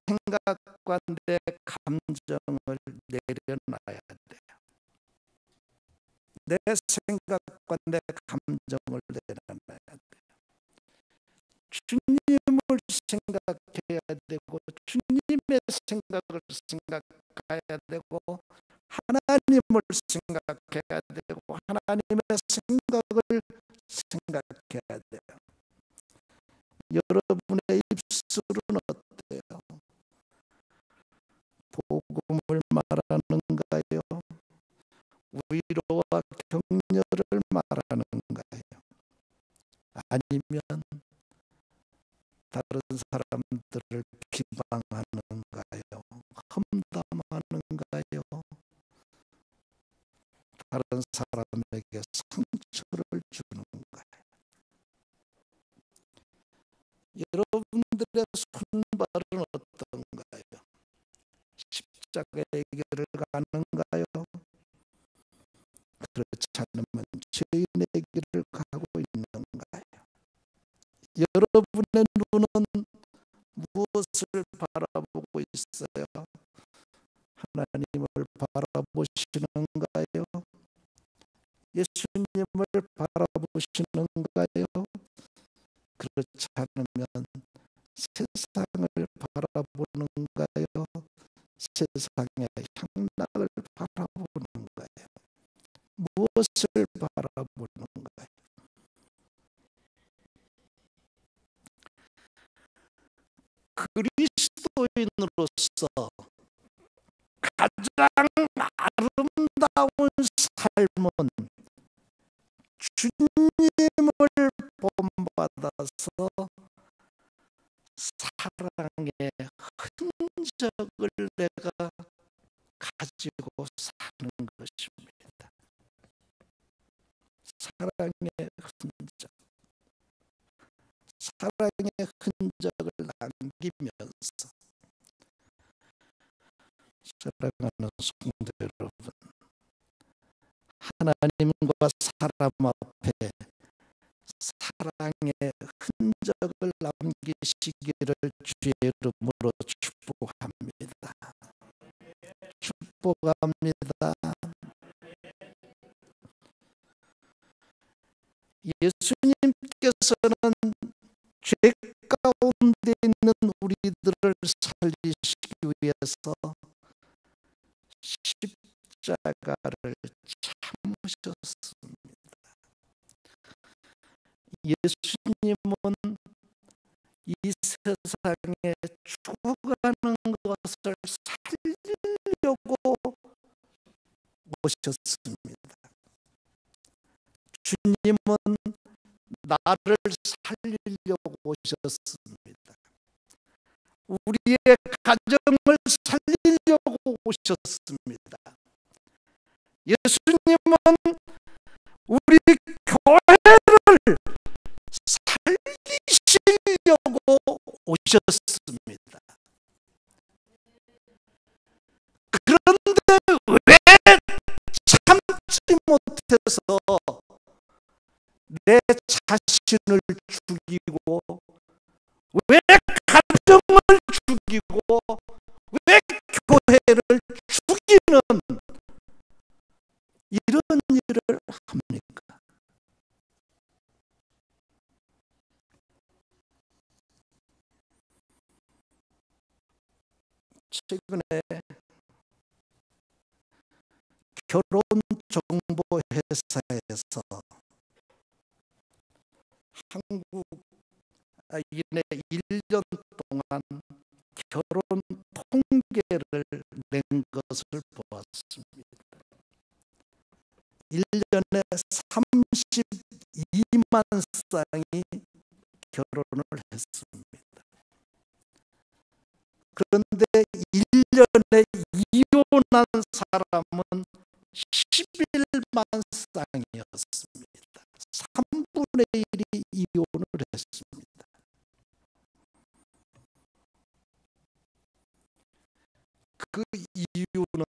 생각과 내 감정을 내려놔야 돼요. 내 생각과 내 감정을 내려놔야 돼요. 주님을 생각해야 되고 주님의 생각을 생각해야 되고 하나님을 생각해야 되고 하나님의 생각을 생각해야 돼요. 여러분의 입술은 어때요? 복음을 말하는가요? 위로와 격려를 말하는가요? 아니면 다른 사람들을 비방하는가요? 험담하는가요? 다른 사람에게 상처를 주는가요? 여러분들의 손발은 어떤가요? 십자가의 길을 가는가요? 그렇지 않으면 죄인의 길을 가고 있는가요? 여러분의 눈은 무엇을 바라보고 있어요? 하나님을 바라보고 바라보시는가요? 예수님을 바라보시는가요? 그렇지 않으면 세상을 바라보는가요? 세상의 향락을 바라보는가요? 무엇을 바라보는가요? 그리스도인으로서 가장 아름다운 삶은 주님을 본받아서 사랑의 흔적을 내가 가지고 사는 것입니다. 사랑의 흔적, 사랑의 흔적을 남기면서, 사랑하는 성도 여러분, 하나님과 사람 앞에 사랑의 흔적을 남기시기를 주의 이름으로 축복합니다. 축복합니다. 예수님께서는 죄 가운데 있는 우리들을 살리시기 위해서 십자가를 참으셨습니다. 예수님은 이 세상에 죽어가는 것을 살리려고 오셨습니다. 주님은 나를 살리려고 오셨습니다. 우리의 가정을 살리려고 오셨습니다. 예수님은 우리 교회를 살리시려고 오셨습니다. 그런데 왜 참지 못해서 내 자신을 죽이고, 왜 가정을 죽이고, 왜 교회를 죽이는 이런 일을 합니까? 최근에 결혼정보회사에서 한국인의 1년 동안 결혼 통계를 낸 것을 보았습니다. 1년에 32만 쌍이 결혼을 했습니다. 그런데 1년에 이혼한 사람은 11만 쌍이었습니다. 3분의 1이 이혼을 했습니다. 그 이유는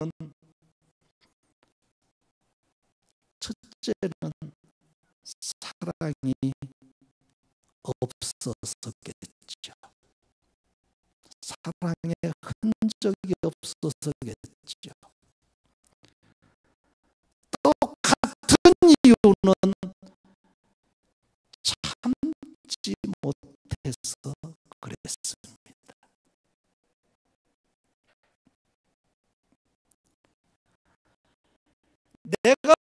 첫째는 사랑이 없어서겠죠. 사랑의 흔적이 없어서겠죠. 또 같은 이유는 참지 못해서 그랬습니다. 내가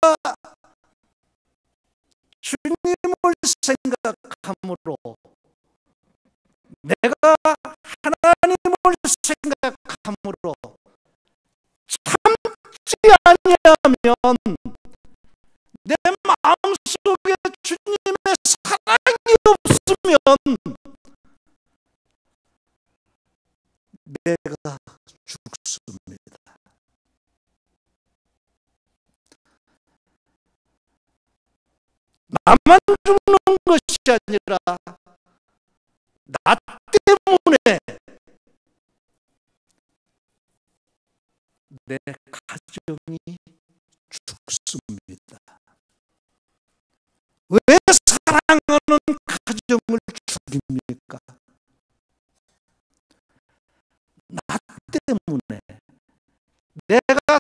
주님을 생각함으로, 내가 하나님을 생각함으로 참지 아니하면 내 마음속에 주님의 사랑이 없으면 내가 죽습니다. 나만 죽는 것이 아니라 나 때문에 내 가정이 죽습니다. 왜 사랑하는 가정을 죽입니까? 나 때문에, 내가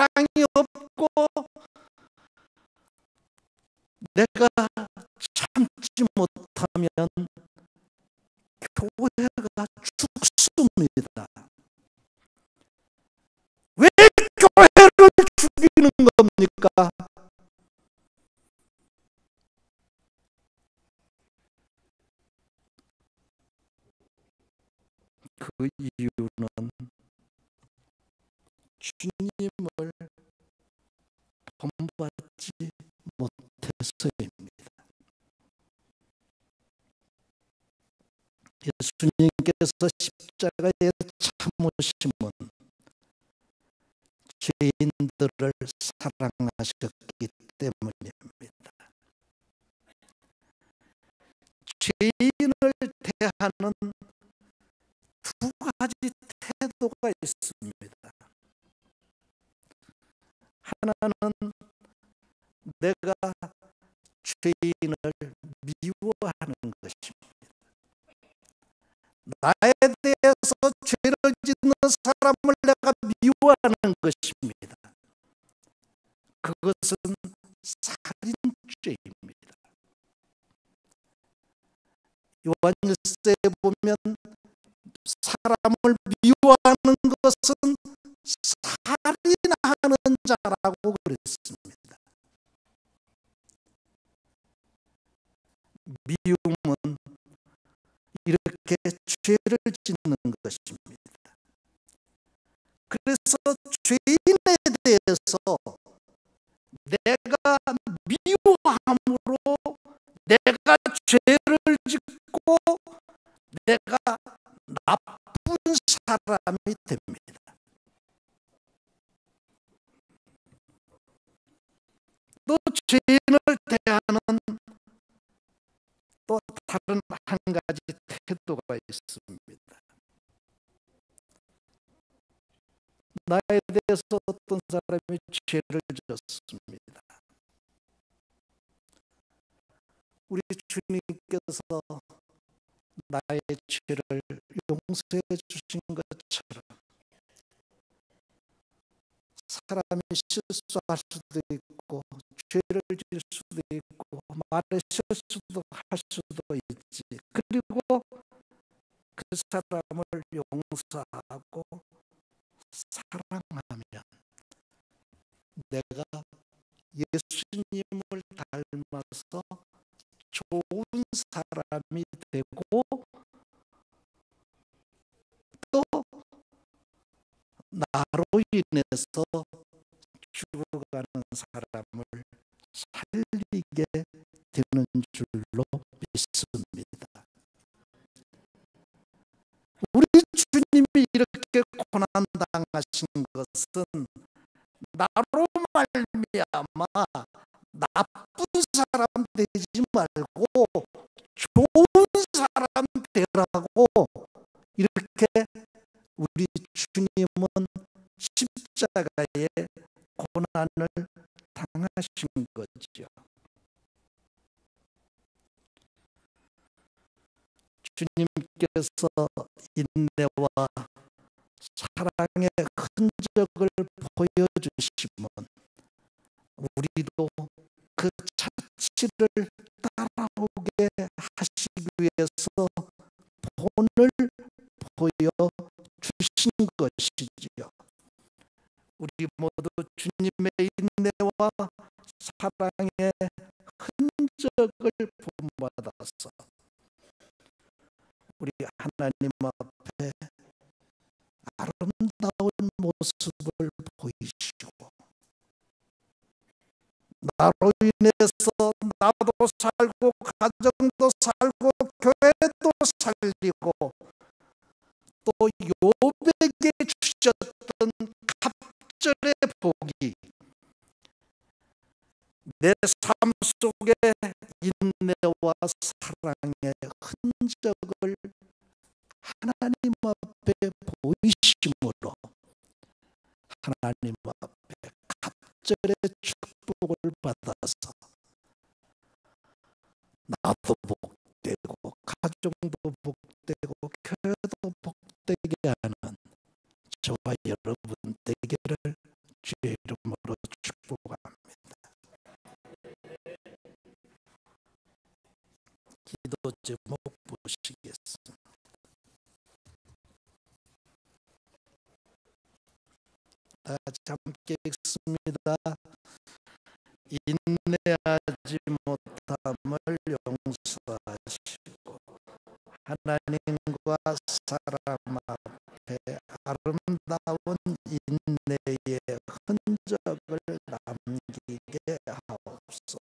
사랑이 없고 내가 참지 못하면 교회가 죽습니다. 왜 교회를 죽이는 겁니까? 그 이유는 주님을 본받지 못해서입니다. 예수님께서 십자가에 참으심은 죄인들을 사랑하셨기 때문입니다. 죄인을 대하는 두 가지 태도가 있습니다. 하나는 내가 죄인을 미워하는 것입니다. 나에 대해서 죄를 짓는 사람을 내가 미워하는 것입니다. 그것은 살인죄입니다. 요한일서에 보면 사람을 미워하는 것은 살인하는 자라고 그랬습니다. 미움은 이렇게 죄를 짓는 것입니다. 그래서 죄인에 대해서 내가 미워함으로 내가 죄를 짓고 내가 나쁜 사람이 됩니다. 또 죄인을 대하는 또 다른 한 가지 태도가 있습니다. 나에 대해서 어떤 사람이 죄를 졌습니다. 우리 주님께서 나의 죄를 용서해 주신 것처럼 사람이 실수할 수도 있고 죄를 지을 수도 있고 말을 실수도 할 수도 있지. 그리고 그 사람을 용서하고 사랑하면 내가 예수님을 닮아서 좋은 사람이 되고 또 나로 인해서 죽어가는 사람을 살리게 되는 줄로 믿습니다. 우리 주님이 이렇게 고난당하신 것은 나로 말미암아 나쁜 사람 되지 말고 좋은 사람 되라고 이렇게 우리 주님은 십자가에 고난을 당하신 거죠. 주님께서 인내와 사랑의 흔적을 보여주시면 우리도 그 자취를 따라오게 하시기 위해서 본을 보여주신 것이지요. 우리 모두 주님의 인내와 사랑의 흔적을 본받아서 우리 하나님 앞에 아름다운 모습을 보이시고 나로 인해서 나도 살고 가정도 살고 교회도 살리고 또 욥에게 주셨던 갑절의 복이 내 삶 속에 인내와 사랑의 흔적을 하나님 앞에 보이심으로 하나님 앞에 갑절의 축복을 받아서 나도 복되고 가정도 복되고 교회도 복되게 하는 저와 여러분 되기를 주의 이름으로 제목 보시겠습니다. 다 같이 함께 읽습니다. 인내하지 못함을 용서하시고 하나님과 사람 앞에 아름다운 인내의 흔적을 남기게 하옵소서.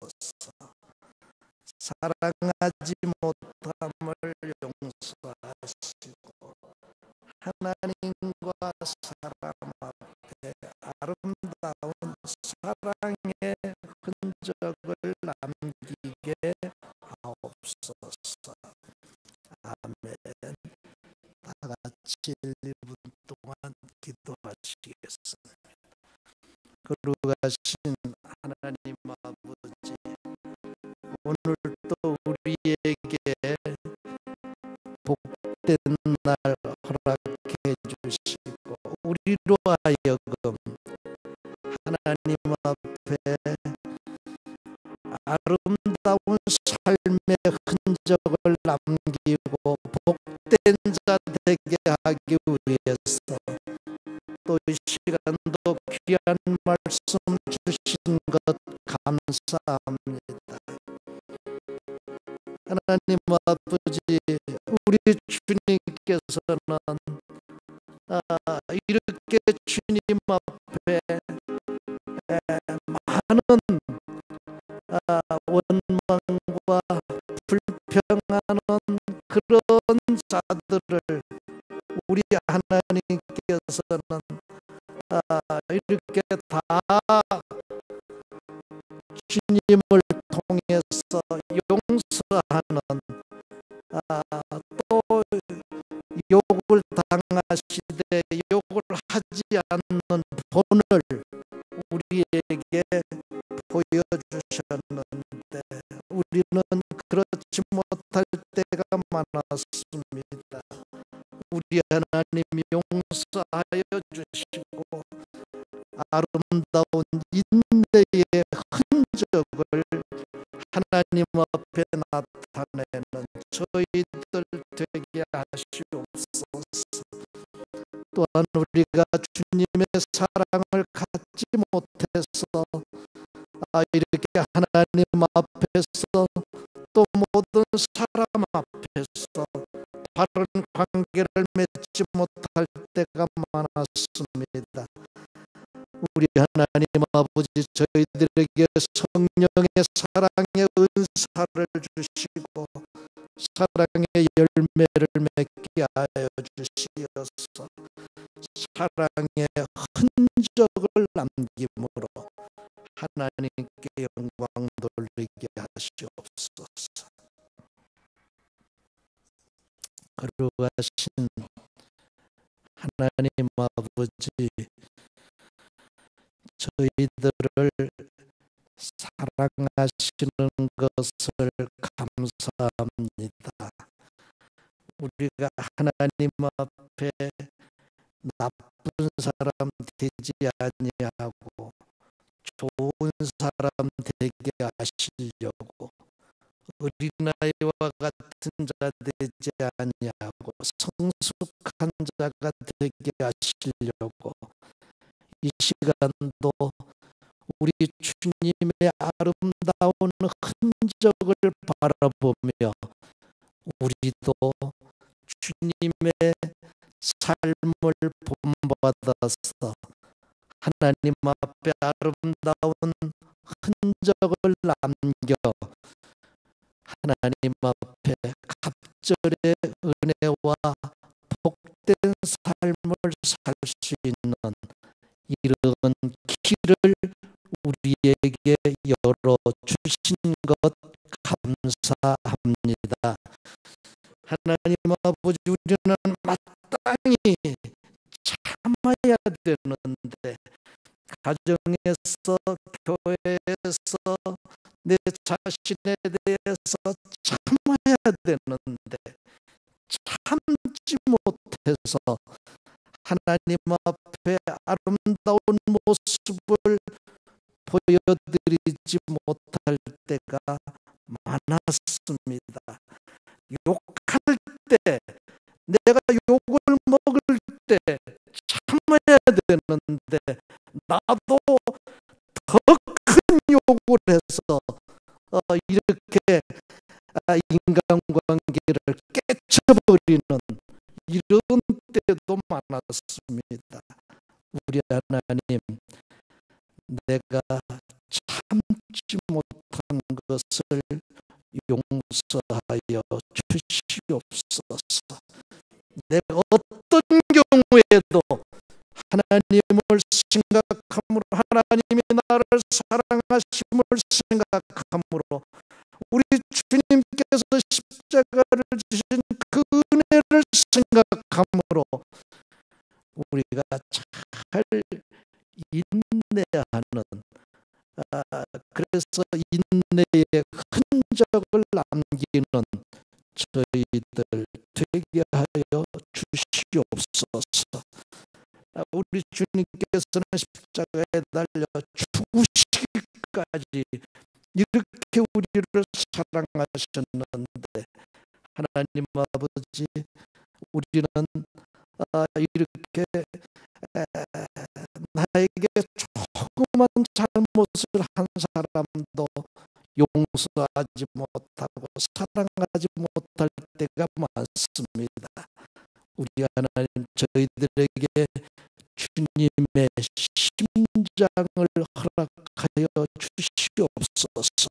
사랑하지 못함을 용서하시고 하나님과 사람 앞에 아름다운 사랑의 흔적을 남기게 하옵소서. 아멘. 다 같이 1분 동안 기도하시겠습니다. 거룩하신 하나님 아버지, 오늘도 우리에게 복된 날 허락해 주시고 우리로 하여금 하나님 앞에 아름다운 삶의 흔적을 남기고 복된 자 되게 하기 위해서 또 이 시간도 귀한 말씀 주신 것 감사합니다. 하나님 아버지, 우리 주님께서는 이렇게 주님 앞에 많은 원망과 불평하는 그런 자들을 우리 하나님께서는 이렇게 다 주님을 통해서 용서하는, 또 욕을 당하시되 욕을 하지 않는 본을 우리에게 보여주셨는데 우리는 그렇지 못할 때가 많았습니다. 우리 하나님 용서하여 주시고 아름다운 인내의 흔적을 하나님 앞에 나타내는 저희들 되게 하시옵소서. 또한 우리가 주님의 사랑을 갖지 못해서 이렇게 하나님 앞에서 또 모든 사람 앞에서 바른 관계를 맺지 못할 때가 많았습니다. 우리 하나님 아버지, 저희들에게 성령의 사랑의 은사를 주시고 사랑의 열매를 맺게 하여 주시어서 사랑의 흔적을 남김으로 하나님께 영광 돌리게 하시옵소서. 거룩하신 하나님 아버지, 저희들을 사랑하시는 것을 감사합니다. 우리가 하나님 앞에 나쁜 사람 되지 아니하고 좋은 사람 되게 하시려고 어린아이와 같은 자 되지 아니하고 성숙한 자가 되게 하시려고 이 시간도 우리 주님의 아름다운 흔적을 바라보며 우리도 주님의 삶을 본받아서 하나님 앞에 아름다운 흔적을 남겨 하나님 앞에 갑절의 은혜와 복된 삶을 살 수 있는 이런 길을 우리에게 열어주신 것 감사합니다. 하나님 아버지, 우리는 마땅히 참아야 되는데 가정에서, 교회에서 내 자신에 대해서 참아야 되는데 참지 못해서 하나님 앞에 아름다운 모습을 보여드리지 못할 때가 많았습니다. 욕할 때, 내가 욕을 먹을 때 참아야 되는데, 나도 더 큰 욕을 해서 이렇게 인간관계를 깨쳐버리는 이런 때도 많았습니다. 우리 하나님, 내가 참지 못한 것을 용서하여 주시옵소서. 내가 어떤 경우에도 하나님을 생각함으로, 하나님이 나를 사랑하심을 생각함으로, 우리 주님께서 십자가를 지신 그 은혜를 생각함으로 우리가 잘 인내하는, 그래서 인내의 흔적을 남기는 저희들 되게 하여 주시옵소서. 우리 주님께서는 십자가에 달려 죽으시기까지 이렇게 우리를 사랑하셨는데, 하나님 아버지, 우리는 이렇게 나에게 조그만 잘못을 한 사람도 용서하지 못하고 사랑하지 못할 때가 많습니다. 우리 하나님, 저희들에게 주님의 심장을 허락하여 주시옵소서.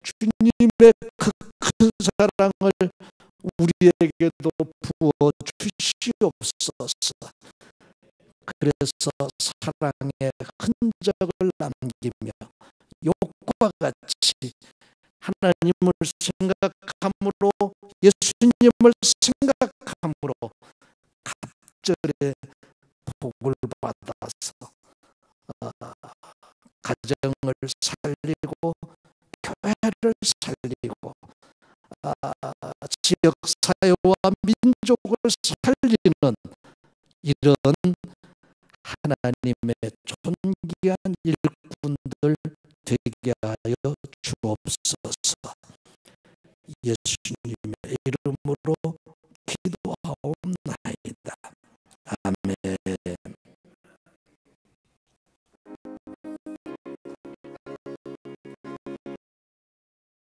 주님의 그 큰 사랑을 우리에게도 부어 주시옵소서. 그래서 사랑의 흔적을 남기며 욕과 같이 하나님을 생각함으로, 예수님을 생각함으로 갑절에 복을 받아서 가정을 살리고 교회를 살리고 지역사회와 민족을 살리는 이런 하나님의 존귀한 일꾼들 되게 하여 주옵소서. 예수님의 이름으로